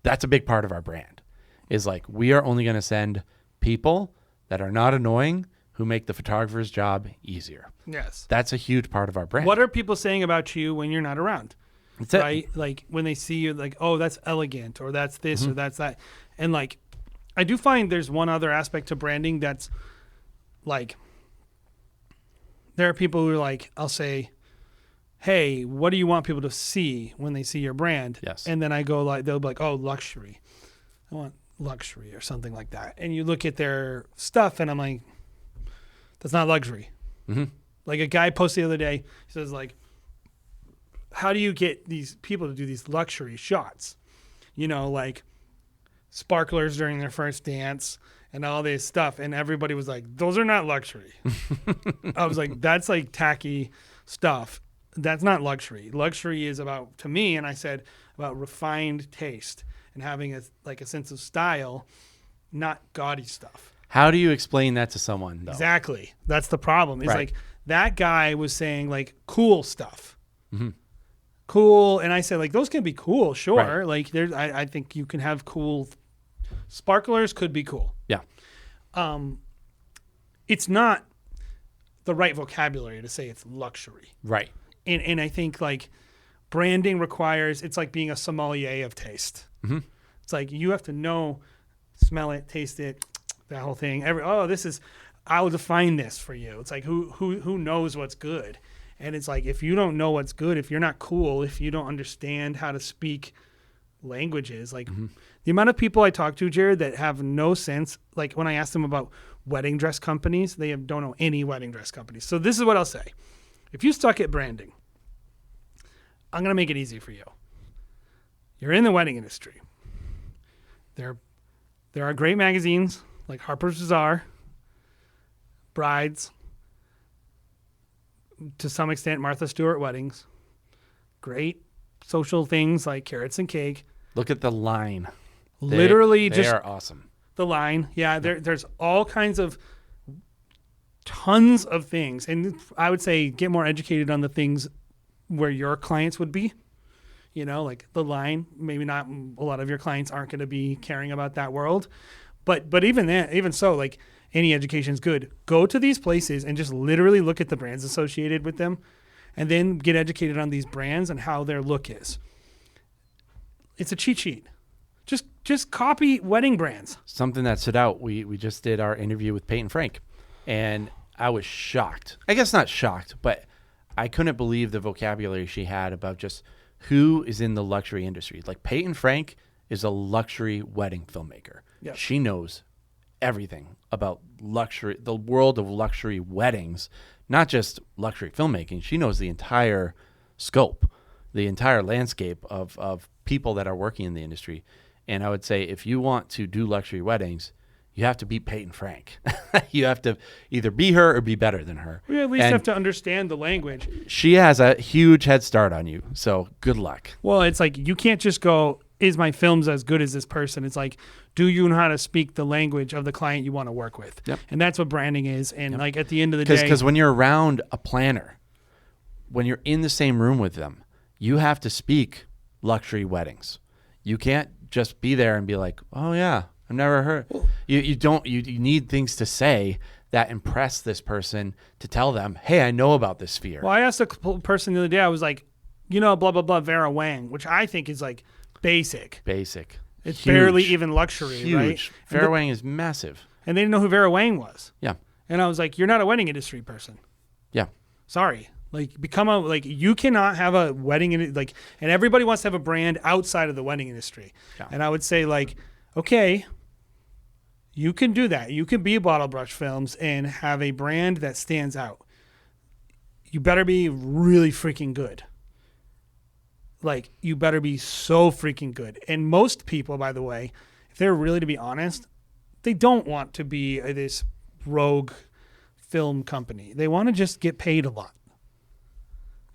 That's a big part of our brand, is like we are only going to send people that are not annoying, who make the photographer's job easier. Yes. That's a huge part of our brand. What are people saying about you when you're not around? That's right? Like when they see you, like, oh, that's elegant, or that's this, or that's that. And like, I do find there's one other aspect to branding that's like, there are people who are like, I'll say, hey, what do you want people to see when they see your brand? Yes. And then I go like, they'll be like, oh, luxury. I want luxury or something like that. And you look at their stuff and I'm like, that's not luxury. Mm-hmm. Like a guy posted the other day, he says like, how do you get these people to do these luxury shots? You know, like sparklers during their first dance and all this stuff. And everybody was like, those are not luxury. I was like, that's like tacky stuff. That's not luxury. Luxury is about, to me, and I said, about refined taste and having a sense of style, not gaudy stuff. How do you explain that to someone, though? Exactly. That's the problem. It's Right. like that guy was saying like cool stuff. Mm-hmm. Cool. And I said like, those can be cool. Sure. Right. Like I think you can have cool sparklers could be cool. Yeah. It's not the right vocabulary to say it's luxury. Right. And I think like branding requires, it's like being a sommelier of taste. Mm-hmm. It's like you have to know, smell it, taste it, that whole thing. I will define this for you. It's like who knows what's good? And it's like if you don't know what's good, if you're not cool, if you don't understand how to speak languages, like the amount of people I talk to, Jared, that have no sense, like when I ask them about wedding dress companies, they don't know any wedding dress companies. So this is what I'll say. If you suck at branding, I'm going to make it easy for you. You're in the wedding industry. There are great magazines like Harper's Bazaar, Brides, to some extent Martha Stewart Weddings, great social things like Carrots and Cake. Look at the line. Literally they just are awesome. the line. Yeah, there's all kinds of tons of things. And I would say get more educated on the things where your clients would be. You know, like the line, maybe not a lot of your clients aren't going to be caring about that world. But even so, like any education is good. Go to these places and just literally look at the brands associated with them and then get educated on these brands and how their look is. It's a cheat sheet. Just copy wedding brands. Something that stood out, we just did our interview with Peyton Frank, and I was shocked. I guess not shocked, but I couldn't believe the vocabulary she had about just who is in the luxury industry. Like Peyton Frank is a luxury wedding filmmaker. Yep. She knows everything about luxury, the world of luxury weddings, not just luxury filmmaking. She knows the entire scope, the entire landscape of people that are working in the industry. And I would say if you want to do luxury weddings, you have to beat Peyton Frank. You have to either be her or be better than her. We at least have to understand the language. She has a huge head start on you, so good luck. Well, it's like you can't just go, is my films as good as this person? It's like, do you know how to speak the language of the client you want to work with? Yep. And that's what branding is. And like at the end of the day. Because when you're around a planner, when you're in the same room with them, you have to speak luxury weddings. You can't just be there and be like, oh yeah, I've never heard. You need things to say that impress this person to tell them, hey, I know about this sphere. Well, I asked a person the other day, I was like, you know, blah, blah, blah, Vera Wang, which I think is like basic. It's Huge. barely even luxury, Huge. right? Vera Wang is massive. And they didn't know who Vera Wang was. Yeah. And I was like, you're not a wedding industry person. Yeah. Sorry. Like you cannot have a wedding, and everybody wants to have a brand outside of the wedding industry. Yeah. And I would say like, okay, you can do that. You can be Bottle Brush Films and have a brand that stands out. You better be really freaking good. Like you better be so freaking good. And most people, by the way, if they're really to be honest, they don't want to be this rogue film company. They want to just get paid a lot.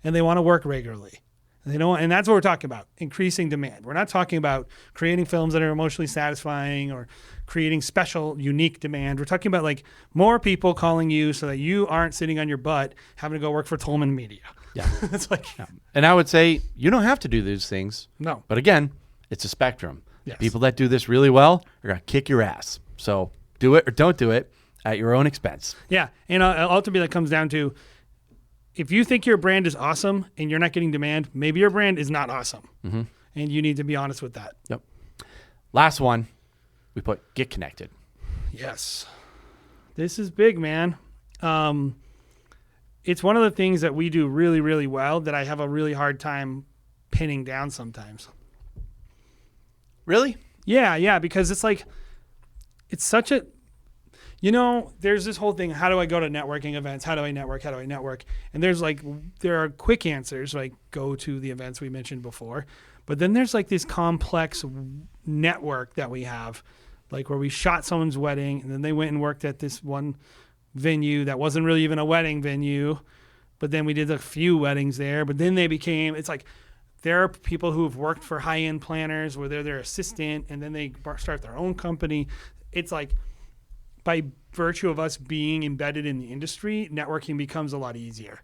And they want to work regularly. And that's what we're talking about, increasing demand. We're not talking about creating films that are emotionally satisfying or creating special, unique demand. We're talking about like more people calling you so that you aren't sitting on your butt having to go work for Tolman Media. Yeah. It's like, Yeah. And I would say you don't have to do these things. No. But again, it's a spectrum. Yes. People that do this really well are going to kick your ass. So do it or don't do it at your own expense. Yeah. And ultimately that comes down to, if you think your brand is awesome and you're not getting demand, maybe your brand is not awesome. Mm-hmm. And you need to be honest with that. Yep. Last one. we put get connected. Yes. This is big, man. It's one of the things that we do really, really well that I have a really hard time pinning down sometimes. Really? Yeah, because it's like, it's such a, there's this whole thing, how do I go to networking events? How do I network? And there are quick answers, like go to the events we mentioned before. But then there's like this complex network that we have, like where we shot someone's wedding and then they went and worked at this one venue that wasn't really even a wedding venue. But then we did a few weddings there. But then it's like, there are people who have worked for high-end planners where they're their assistant and then they start their own company. It's like, by virtue of us being embedded in the industry, networking becomes a lot easier.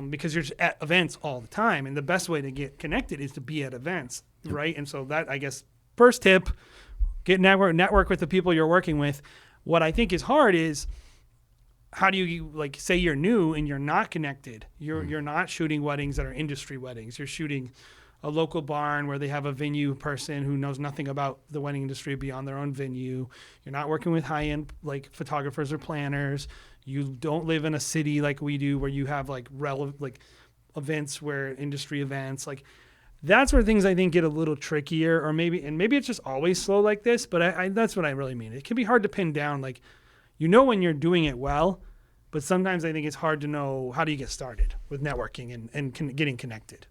Because you're just at events all the time. And the best way to get connected is to be at events, right? And so that, I guess, first tip, network with the people you're working with. What I think is hard is, how do you, like, say you're new and you're not connected? You're not shooting weddings that are industry weddings. You're shooting a local barn where they have a venue person who knows nothing about the wedding industry beyond their own venue. You're not working with high-end like photographers or planners. You don't live in a city like we do where you have like relevant like events where industry events. Like that's where things I think get a little trickier, or maybe it's just always slow like this, but I that's what I really mean. It can be hard to pin down, like, when you're doing it well, but sometimes I think it's hard to know how do you get started with networking and getting connected.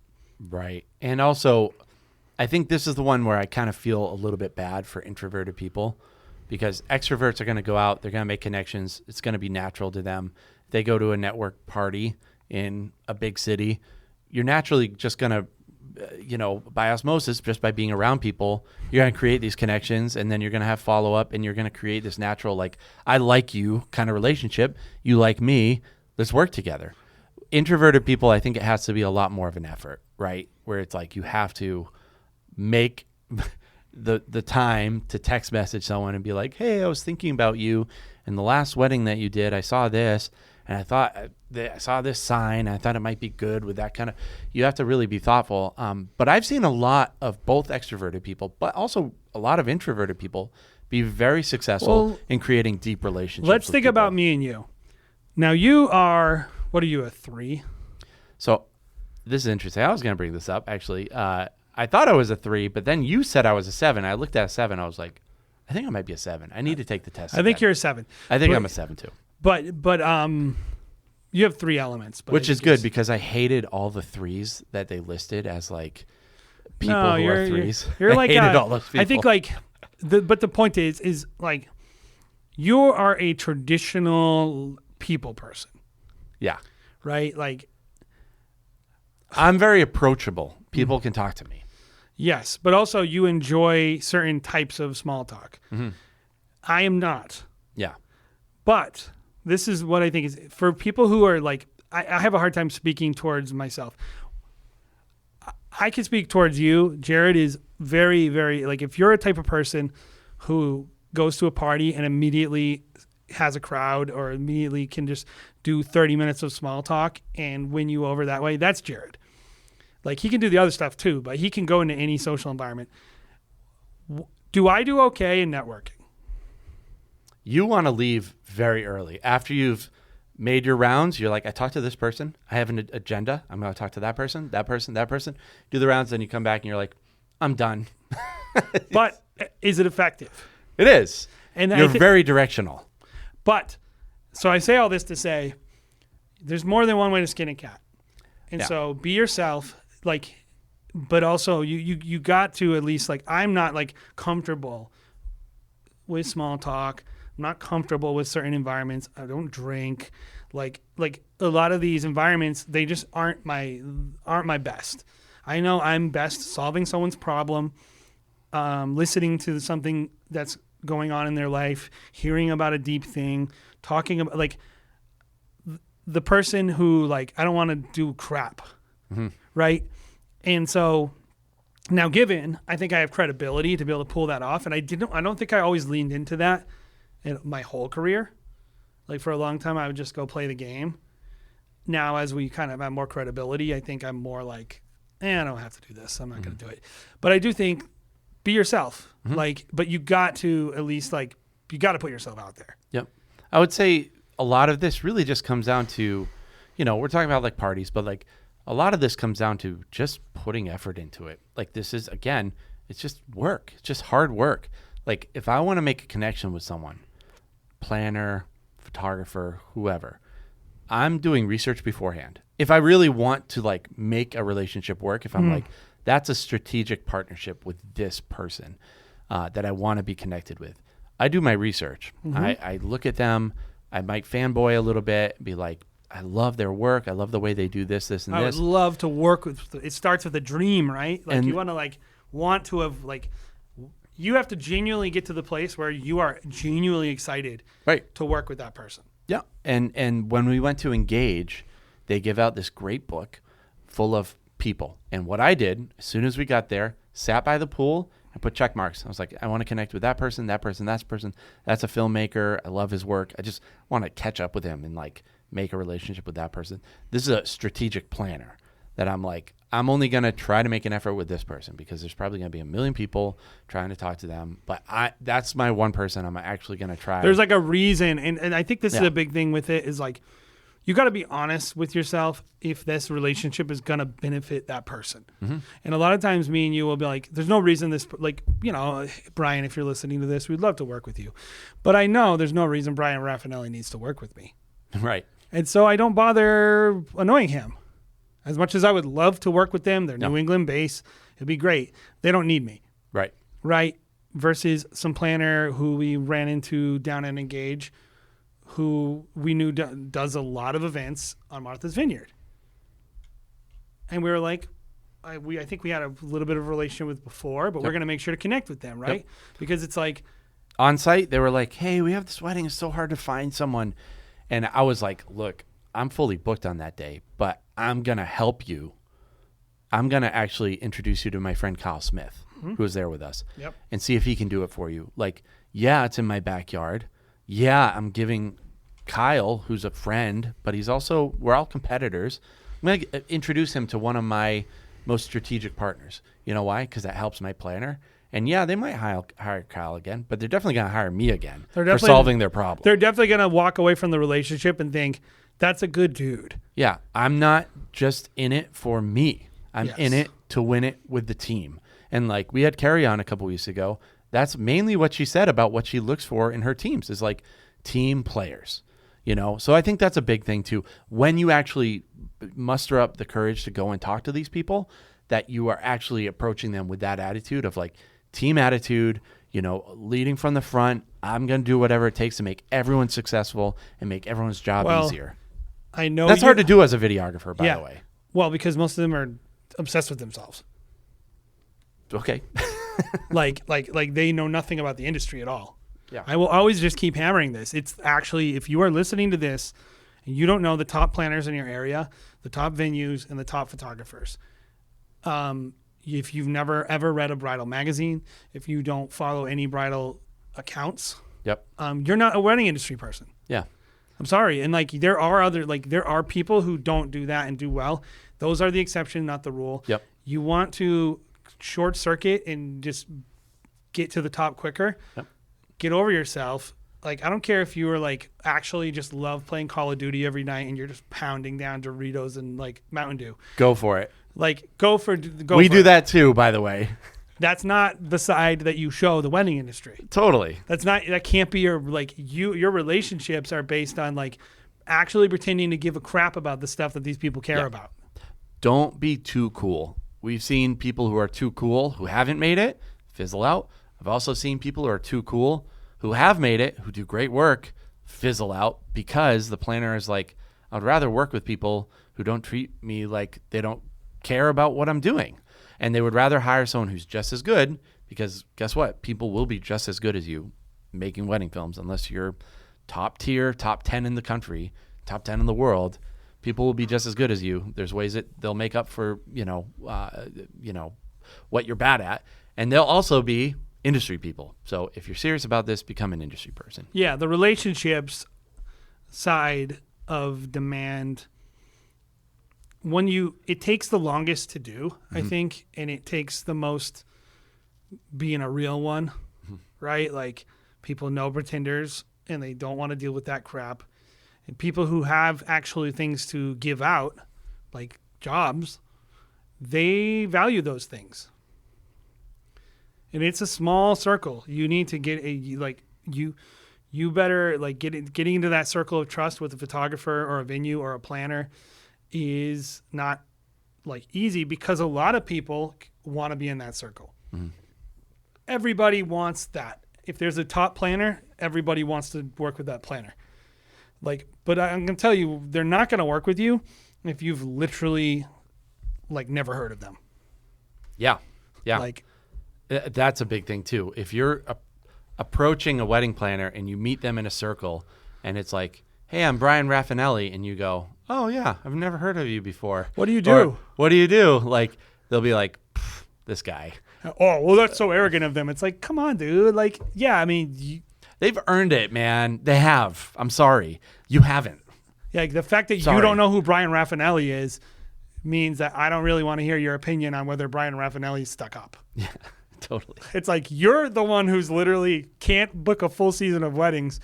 Right. And also, I think this is the one where I kind of feel a little bit bad for introverted people, because extroverts are going to go out, they're going to make connections. It's going to be natural to them. They go to a network party in a big city. You're naturally just going to, by osmosis, just by being around people, you're going to create these connections, and then you're going to have follow up, and you're going to create this natural, like, I like you kind of relationship. You like me. Let's work together. Introverted people, I think it has to be a lot more of an effort, right? Where it's like you have to make the time to text message someone and be like, hey, I was thinking about you. In the last wedding that you did, I saw this, and I thought I saw this sign. I thought it might be good with that kind of. You have to really be thoughtful. But I've seen a lot of both extroverted people, but also a lot of introverted people be very successful in creating deep relationships. Let's think people. about me and you. Now you are. What are you, a 3? So this is interesting. I was going to bring this up, actually. I thought I was a 3, but then you said I was a 7. I looked at a 7. I was like, I think I might be a 7. I need to take the test. I think you're a 7. I think I'm a 7 too. But you have 3 elements. But which is good, because I hated all the 3s that they listed as like people who are 3s. You're like hated all those people. I think like, but the point is like, you are a traditional people person. Yeah. Right? Like, I'm very approachable. People can talk to me. Yes, but also you enjoy certain types of small talk. Mm-hmm. I am not. Yeah. But this is what I think is, for people who are like, I have a hard time speaking towards myself. I can speak towards you. Jared is very, very, like, if you're a type of person who goes to a party and immediately has a crowd, or immediately can just do 30 minutes of small talk and win you over that way, that's Jared. Like, he can do the other stuff too, but he can go into any social environment. Do I do okay in networking? You want to leave very early. After you've made your rounds, you're like, I talked to this person. I have an agenda. I'm going to talk to that person, that person, that person. Do the rounds, then you come back and you're like, I'm done. But is it effective? It is. And you're very directional. But, so I say all this to say, there's more than one way to skin a cat. And so be yourself, like, but also you got to at least, like, I'm not like comfortable with small talk. I'm not comfortable with certain environments. I don't drink. Like a lot of these environments, they just aren't my best. I know I'm best solving someone's problem, listening to something that's going on in their life, hearing about a deep thing, talking about, like, the person who, like, I don't want to do crap, right? And so now, given I think I have credibility to be able to pull that off, and I don't think I always leaned into that in my whole career. Like, for a long time, I would just go play the game. Now, as we kind of have more credibility, I think I'm more like, I don't have to do this. I'm not going to do it. But I do think be yourself. Like, but you got to at least like, you got to put yourself out there. Yep. I would say a lot of this really just comes down to, we're talking about like parties, but like a lot of this comes down to just putting effort into it. Like this is, again, it's just work. It's just hard work. Like if I want to make a connection with someone, planner, photographer, whoever, I'm doing research beforehand. If I really want to like make a relationship work, if I'm like, that's a strategic partnership with this person that I want to be connected with, I do my research. I look at them. I might fanboy a little bit, be like, I love their work. I love the way they do this, and this. I would love to work with, it starts with a dream, right? Like And- you want to have like, you have to genuinely get to the place where you are genuinely excited Right. to work with that person. Yeah. And when we went to Engage, they give out this great book full of people. And what I did, as soon as we got there, sat by the pool and put check marks. I was like, I want to connect with that person, that person, that person. That's a filmmaker. I love his work. I just want to catch up with him and like make a relationship with that person. This is a strategic planner that I'm like, I'm only going to try to make an effort with this person because there's probably going to be a million people trying to talk to them. But that's my one person I'm actually going to try. There's like a reason. And I think this is Yeah. a big thing with it is like, you got to be honest with yourself if this relationship is going to benefit that person. And a lot of times me and you will be like, there's no reason this, like, Brian, if you're listening to this, we'd love to work with you. But I know there's no reason Brian Raffinelli needs to work with me. Right. And so I don't bother annoying him. As much as I would love to work with them, they're New England based. It'd be great. They don't need me. Right. Right. Versus some planner who we ran into down at Engage, who we knew does a lot of events on Martha's Vineyard. And we were like, I think we had a little bit of a relationship with before, but we're going to make sure to connect with them, right? Because it's like, On site, they were like, hey, we have this wedding. It's so hard to find someone. And I was like, look, I'm fully booked on that day, but I'm going to help you. I'm going to actually introduce you to my friend Kyle Smith, who was there with us, and see if he can do it for you. Like, yeah, it's in my backyard. Yeah, I'm giving Kyle, who's a friend, but he's also, we're all competitors. I'm going to introduce him to one of my most strategic partners. You know why? Because that helps my planner. And yeah, they might hire Kyle again, but they're definitely going to hire me again for solving their problem. They're definitely going to walk away from the relationship and think, that's a good dude. Yeah, I'm not just in it for me. I'm in it to win it with the team. And like we had Carrie on a couple weeks ago. That's mainly what she said about what she looks for in her teams is like team players, So I think that's a big thing too. When you actually muster up the courage to go and talk to these people, that you are actually approaching them with that attitude of like team attitude, leading from the front. I'm going to do whatever it takes to make everyone successful and make everyone's job easier. I know that's hard to do as a videographer, by the way. Well, because most of them are obsessed with themselves. Okay. like they know nothing about the industry at all. Yeah. I will always just keep hammering this. It's actually, if you are listening to this and you don't know the top planners in your area, the top venues, and the top photographers, if you've never ever read a bridal magazine, if you don't follow any bridal accounts, you're not a wedding industry person. Yeah. I'm sorry. And there are people who don't do that and do well. Those are the exception, not the rule. Yep. You want to short circuit and just get to the top quicker. Yep. Get over yourself. I don't care if you were actually just love playing Call of Duty every night and you're just pounding down Doritos and Mountain Dew. Go for it. We do that too, by the way. That's not the side that you show the wedding industry. Totally. That can't be your relationships are based on actually pretending to give a crap about the stuff that these people care about. Don't be too cool. We've seen people who are too cool who haven't made it fizzle out. I've also seen people who are too cool who have made it, who do great work, fizzle out because the planner is like, I'd rather work with people who don't treat me like they don't care about what I'm doing. And they would rather hire someone who's just as good because guess what? People will be just as good as you making wedding films unless you're top tier, top 10 in the country, top 10 in the world. People will be just as good as you. There's ways that they'll make up for, what you're bad at. And they'll also be industry people. So if you're serious about this, become an industry person. Yeah, the relationships side of demand, it takes the longest to do, I think, and it takes the most being a real one, right? Like people know pretenders and they don't want to deal with that crap. And people who have actually things to give out, like jobs, they value those things. And it's a small circle. You need to get you better like getting into that circle of trust with a photographer or a venue or a planner is not like easy, because a lot of people want to be in that circle. Mm-hmm. Everybody wants that. If there's a top planner, everybody wants to work with that planner. Like, but I'm going to tell you, they're not going to work with you if you've literally like never heard of them. Yeah. Yeah. Like that's a big thing too. If you're approaching a wedding planner and you meet them in a circle and it's like, hey, I'm Brian Raffinelli. And you go, oh yeah, I've never heard of you before. What do you do? Or, what do you do? Like, they'll be like, this guy. Oh, well, that's so arrogant of them. It's like, come on, dude. Like, yeah, I mean, they've earned it, man. They have. I'm sorry. You haven't. Yeah, like the fact that you don't know who Brian Raffinelli is means that I don't really want to hear your opinion on whether Brian Raffinelli's stuck up. Yeah. Totally. It's like you're the one who's literally can't book a full season of weddings,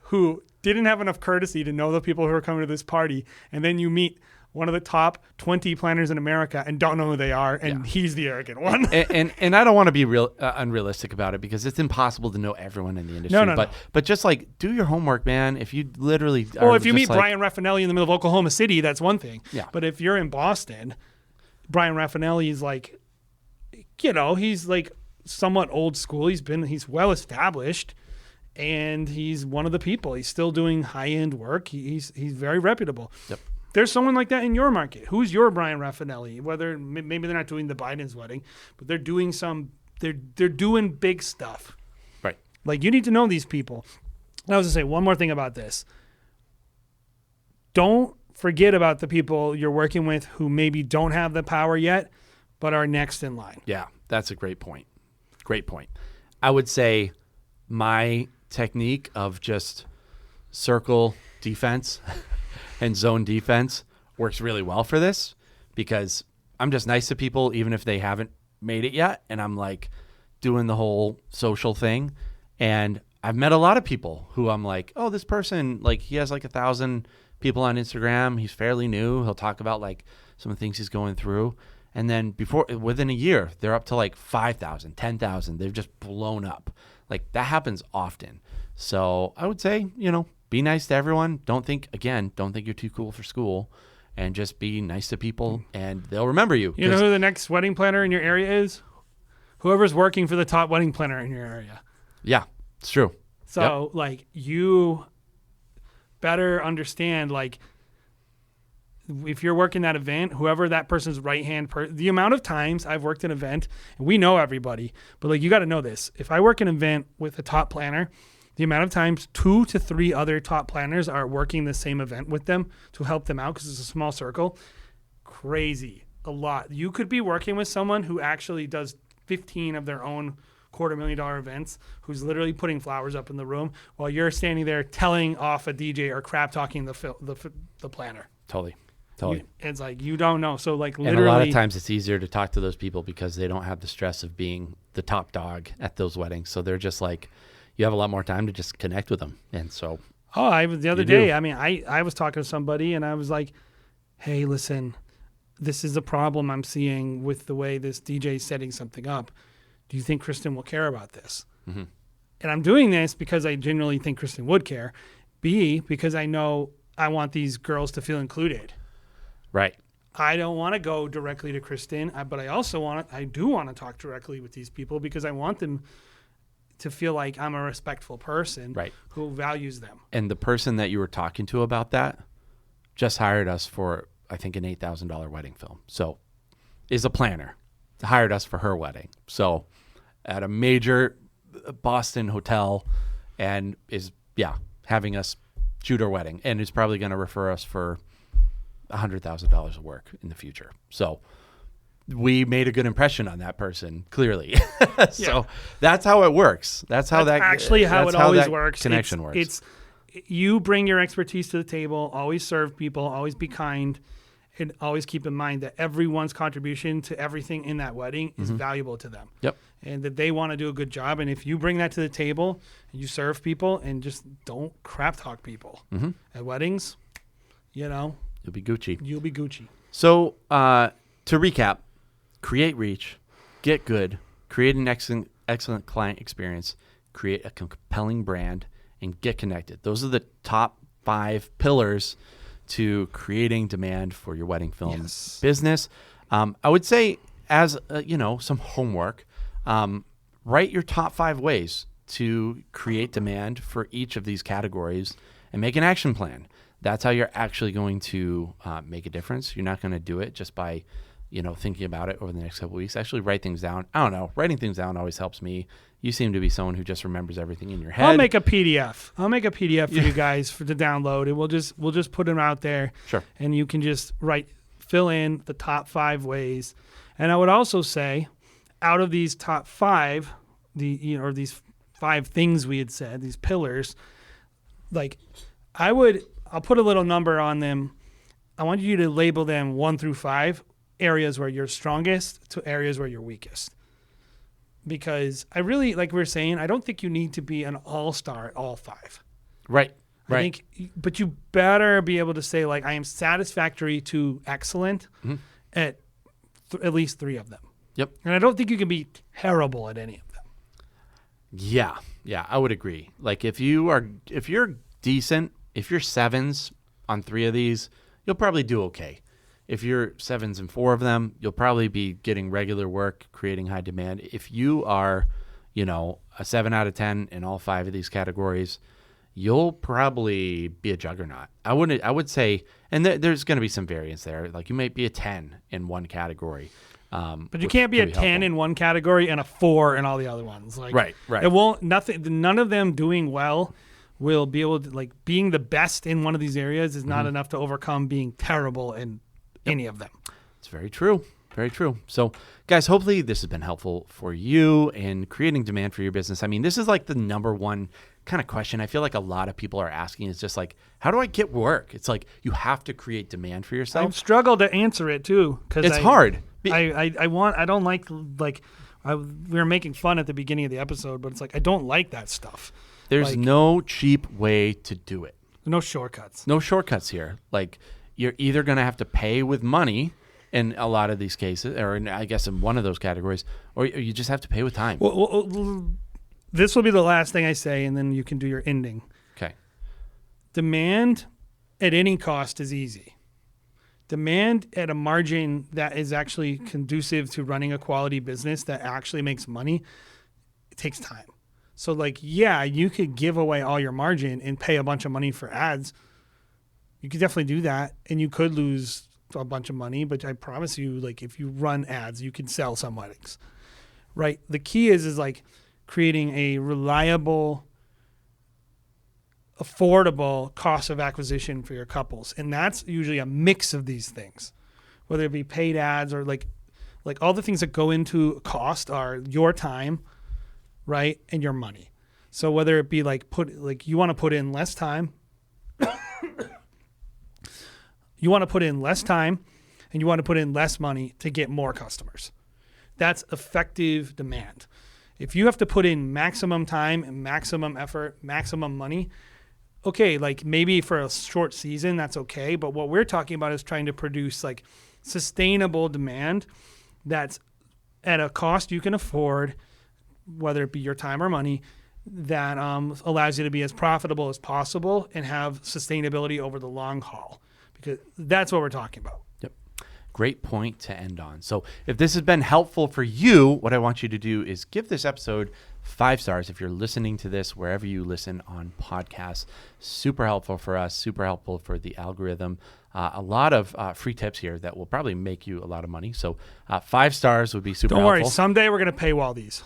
who didn't have enough courtesy to know the people who are coming to this party. And then you meet one of the top 20 planners in America and don't know who they are. And he's the arrogant one. and I don't want to be unrealistic about it, because it's impossible to know everyone in the industry. No. But just like do your homework, man. If you literally well, if you meet Brian Raffinelli in the middle of Oklahoma City, that's one thing. Yeah. But if you're in Boston, Brian Raffinelli is like, you know, he's like somewhat old school. He's well established, and he's one of the people. He's still doing high end work. He's very reputable. Yep. There's someone like that in your market. Who's your Brian Raffinelli? Whether maybe they're not doing the Biden's wedding, but they're doing they're doing big stuff. Right. Like, you need to know these people. And I was gonna say one more thing about this. Don't forget about the people you're working with who maybe don't have the power yet, but are next in line. Yeah, that's a great point. Great point. I would say my technique of just circle defense and zone defense works really well for this, because I'm just nice to people even if they haven't made it yet. And I'm like doing the whole social thing. And I've met a lot of people who I'm like, oh, this person, like he has like 1,000 people on Instagram. He's fairly new. He'll talk about like some of the things he's going through. And then within a year, they're up to like 5,000, 10,000. They've just blown up. Like that happens often. So I would say, be nice to everyone. Don't think you're too cool for school, and just be nice to people and they'll remember you. You know who the next wedding planner in your area is? Whoever's working for the top wedding planner in your area. Yeah, it's true. So like you better understand, like, if you're working that event, whoever that person's right-hand the amount of times I've worked an event, and we know everybody, but like you got to know this. If I work an event with a top planner, the amount of times 2 to 3 other top planners are working the same event with them to help them out, because it's a small circle. Crazy. A lot. You could be working with someone who actually does 15 of their own $250,000 events, who's literally putting flowers up in the room while you're standing there telling off a DJ or crap talking the planner. Totally. It's like, you don't know. So like literally. And a lot of times it's easier to talk to those people because they don't have the stress of being the top dog at those weddings. So they're just like, you have a lot more time to just connect with them. And so. The other day, I mean, I was talking to somebody and I was like, hey, listen, this is a problem I'm seeing with the way this DJ is setting something up. Do you think Kristen will care about this? Mm-hmm. And I'm doing this because I genuinely think Kristen would care. B, because I know I want these girls to feel included. Right. I don't want to go directly to Kristen, but I do want to talk directly with these people, because I want them to feel like I'm a respectful person, right, who values them. And the person that you were talking to about that just hired us for, I think, an $8,000 wedding film. So is a planner, hired us for her wedding. So at a major Boston hotel, and is, having us shoot her wedding, and is probably going to refer us for $100,000 of work in the future. So we made a good impression on that person, clearly. So that's how it works. That's how it always works. Connection works. It's you bring your expertise to the table, always serve people, always be kind, and always keep in mind that everyone's contribution to everything in that wedding is valuable to them. Yep. And that they want to do a good job. And if you bring that to the table and you serve people and just don't crap talk people at weddings, you'll be Gucci. You'll be Gucci. So to recap, create reach, get good, create an excellent client experience, create a compelling brand, and get connected. Those are the top 5 pillars to creating demand for your wedding film business. I would say, as some homework, write your top 5 ways to create demand for each of these categories and make an action plan. That's how you're actually going to make a difference. You're not going to do it just by thinking about it over the next couple of weeks. Actually write things down. I don't know. Writing things down always helps me. You seem to be someone who just remembers everything in your head. I'll make a PDF for you guys to download, and we'll just put them out there. Sure. And you can just fill in the top 5 ways. And I would also say, out of these top 5, these 5 things we had said, these pillars, I'll put a little number on them. I want you to label them 1 through 5, areas where you're strongest to areas where you're weakest. Because I really, like we were saying, I don't think you need to be an all-star at all 5. Right. I think, but you better be able to say, I am satisfactory to excellent at at least 3 of them. Yep. And I don't think you can be terrible at any of them. Yeah, I would agree. If you're decent, if you're 7s on 3 of these, you'll probably do okay. If you're 7s in 4 of them, you'll probably be getting regular work, creating high demand. If you are, a 7 out of 10 in all 5 of these categories, you'll probably be a juggernaut. I would say, and there's going to be some variance there. You might be a 10 in one category. But you can't be a 10 in one category and a 4 in all the other ones. Right. It won't. None of them doing well will be able to being the best in one of these areas is not enough to overcome being terrible in any of them. It's very true. Very true. So, guys, hopefully this has been helpful for you in creating demand for your business. I mean, this is the number one kind of question I feel like a lot of people are asking is just how do I get work? It's you have to create demand for yourself. I've struggled to answer it too because it's hard. I don't like we were making fun at the beginning of the episode, but it's I don't like that stuff. There's no cheap way to do it. No shortcuts. No shortcuts here. You're either going to have to pay with money in a lot of these cases, or I guess in one of those categories, or you just have to pay with time. Well, this will be the last thing I say, and then you can do your ending. Okay. Demand at any cost is easy. Demand at a margin that is actually conducive to running a quality business that actually makes money, it takes time. So you could give away all your margin and pay a bunch of money for ads. You could definitely do that, and you could lose a bunch of money, but I promise you, if you run ads, you can sell some weddings, right? The key is creating a reliable, affordable cost of acquisition for your couples. And that's usually a mix of these things, whether it be paid ads or all the things that go into cost are your time, right? And your money. So whether it be you want to put in less time, you want to put in less time and you want to put in less money to get more customers. That's effective demand. If you have to put in maximum time and maximum effort, maximum money, okay, maybe for a short season, that's okay. But what we're talking about is trying to produce sustainable demand that's at a cost you can afford, whether it be your time or money, that allows you to be as profitable as possible and have sustainability over the long haul. Because that's what we're talking about. Yep. Great point to end on. So if this has been helpful for you, what I want you to do is give this episode 5 stars if you're listening to this wherever you listen on podcasts. Super helpful for us, super helpful for the algorithm. A lot of free tips here that will probably make you a lot of money. So 5 stars would be super helpful. Don't worry, someday we're going to paywall these.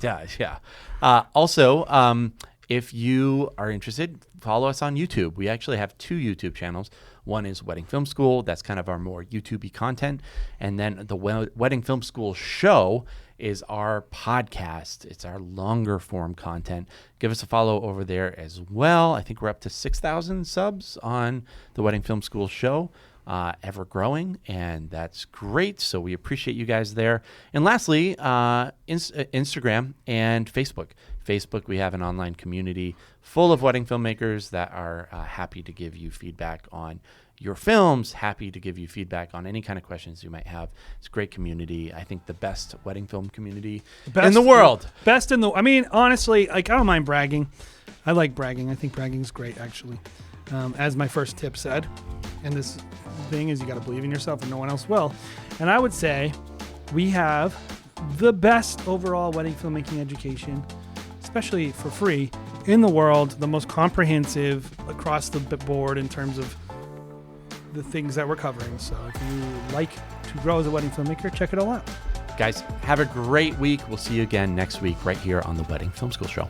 Yeah. Also, if you are interested, follow us on YouTube. We actually have 2 YouTube channels. One is Wedding Film School. That's kind of our more YouTube-y content. And then the Wedding Film School show is our podcast. It's our longer form content. Give us a follow over there as well. I think we're up to 6,000 subs on the Wedding Film School show. ever growing, and that's great. So we appreciate you guys there. And lastly, Instagram and Facebook. Facebook, we have an online community full of wedding filmmakers that are happy to give you feedback on your films, happy to give you feedback on any kind of questions you might have. It's a great community. I think the best wedding film community in the world. Best in the, I mean, honestly, like, I don't mind bragging. I like bragging. I think bragging is great, actually. As my first tip said, and this thing is you got to believe in yourself and no one else will. And I would say we have the best overall wedding filmmaking education, especially for free, in the world, the most comprehensive across the board in terms of the things that we're covering. So if you like to grow as a wedding filmmaker, check it all out. Guys, have a great week. We'll see you again next week right here on the Wedding Film School Show.